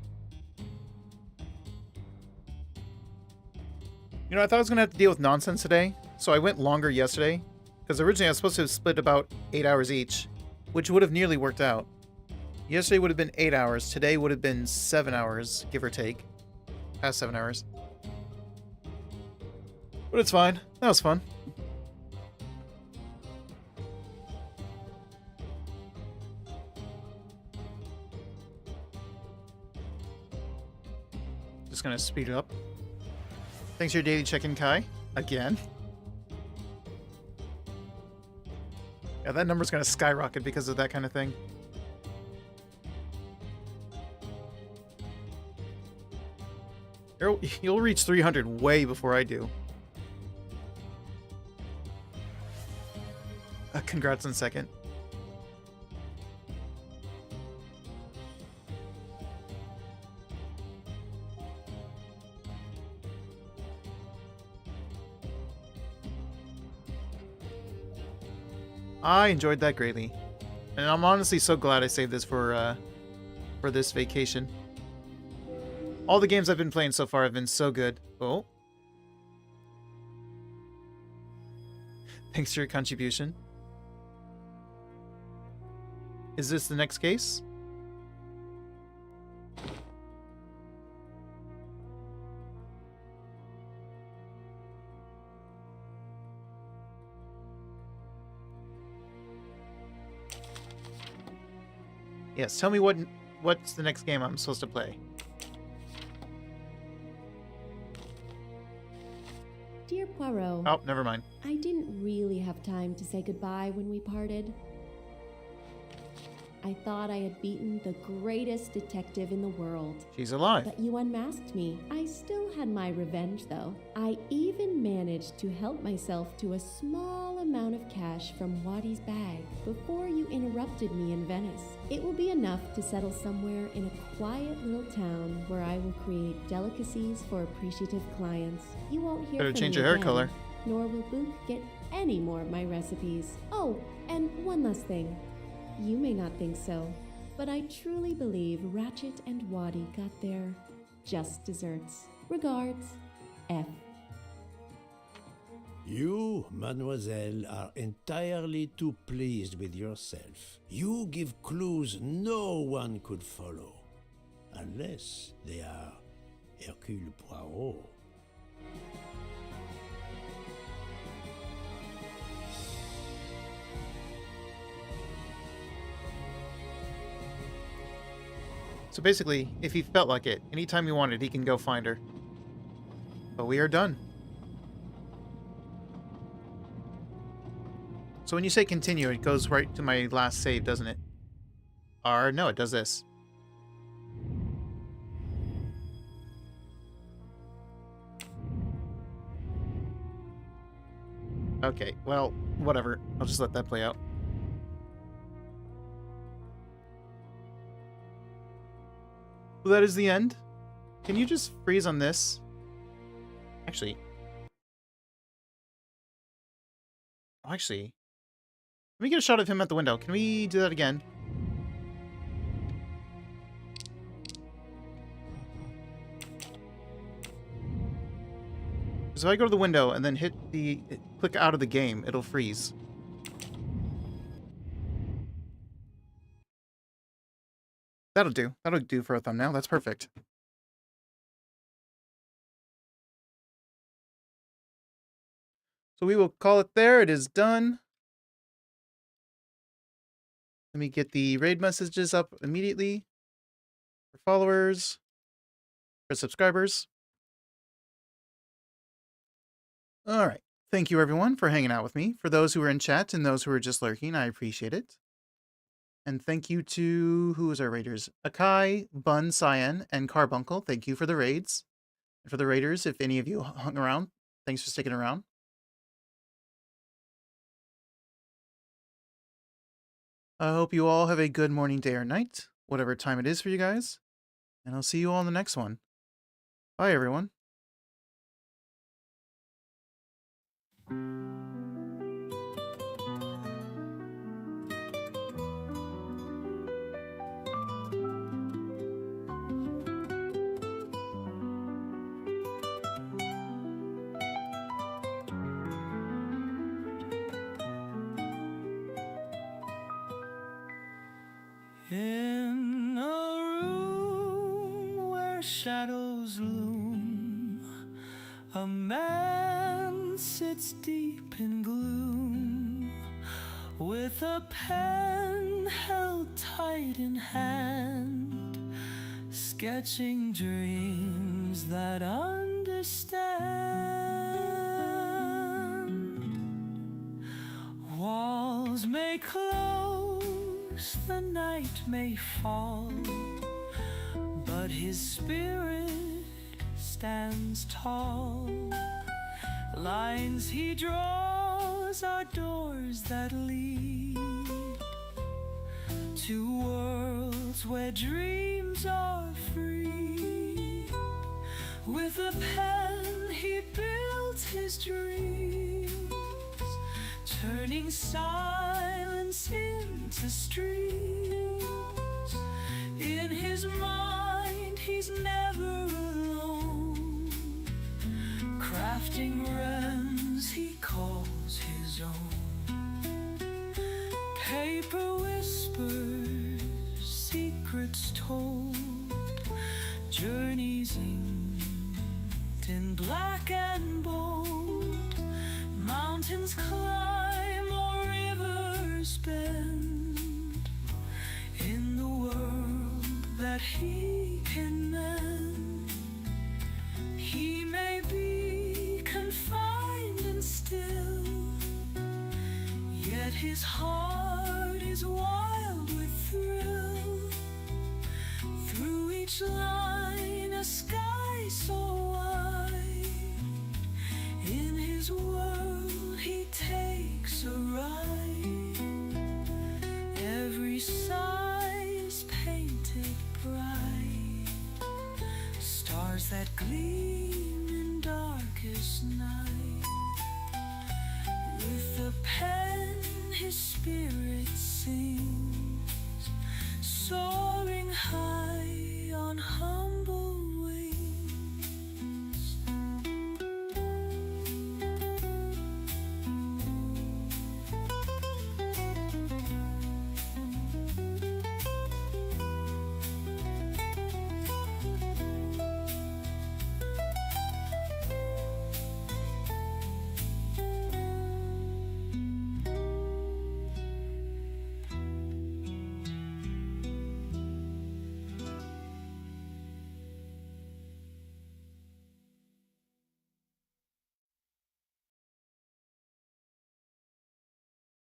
know, I thought I was going to have to deal with nonsense today, so I went longer yesterday, because originally I was supposed to split about 8 hours each, which would have nearly worked out. Yesterday would have been 8 hours, today would have been 7 hours, give or take. Past 7 hours. But it's fine. That was fun. Just gonna speed it up. Thanks for your daily check-in, Kai. Again. Yeah, that number's gonna skyrocket because of that kind of thing. You'll reach 300 way before I do. Congrats on second. I enjoyed that greatly, and I'm honestly so glad I saved this for this vacation. All the games I've been playing so far have been so good. Oh, thanks for your contribution. Is this the next case? Yes, tell me what's the next game I'm supposed to play. Dear Poirot. Oh, never mind. I didn't really have time to say goodbye when we parted. I thought I had beaten the greatest detective in the world. She's alive. But you unmasked me. I still had my revenge, though. I even managed to help myself to a small amount of cash from Waddy's bag before you interrupted me in Venice. It will be enough to settle somewhere in a quiet little town where I will create delicacies for appreciative clients. You won't hear Better from change me your hair again, color. nor will Book get any more of my recipes. Oh, and one last thing. You may not think so, but I truly believe Ratchet and Waddy got their just desserts. Regards, F. You, mademoiselle, are entirely too pleased with yourself. You give clues no one could follow, unless they are Hercule Poirot. So basically, if he felt like it, anytime he wanted, he can go find her. But we are done. So when you say continue, it goes right to my last save, doesn't it? Or no, it does this. Okay, well, whatever. I'll just let that play out. So that is the end. Can you just freeze on this? Actually, let me get a shot of him at the window. Can we do that again? So if I go to the window and then click out of the game, it'll freeze. That'll do. That'll do for a thumbnail. That's perfect. So we will call it there. It is done. Let me get the raid messages up immediately for followers, for subscribers. All right. Thank you, everyone, for hanging out with me. For those who are in chat and those who are just lurking, I appreciate it. And thank you to, who is our raiders? Akai, Bun, Cyan, and Carbuncle. Thank you for the raids. And for the raiders, if any of you hung around, thanks for sticking around. I hope you all have a good morning, day, or night, whatever time it is for you guys. And I'll see you all in the next one. Bye, everyone. In a room where shadows loom, a man sits deep in gloom, with a pen held tight in hand, sketching dreams that understand. Walls may close, the night may fall, but his spirit stands tall. Lines he draws are doors that lead to worlds where dreams are free. With a pen he built his dreams, turning silence into streams. In his mind he's never alone, crafting realms he calls his own. Paper whispers, secrets told, journeys inked in black and bold. Mountains climb or rivers bend, in the world that he can mend. He may be confined and still, yet his heart is wild with thrill. Through each line a sky so wide, in his world he takes a ride. Every sigh is painted bright, stars that gleam in darkest night. With the pen his spirit sings, soaring high.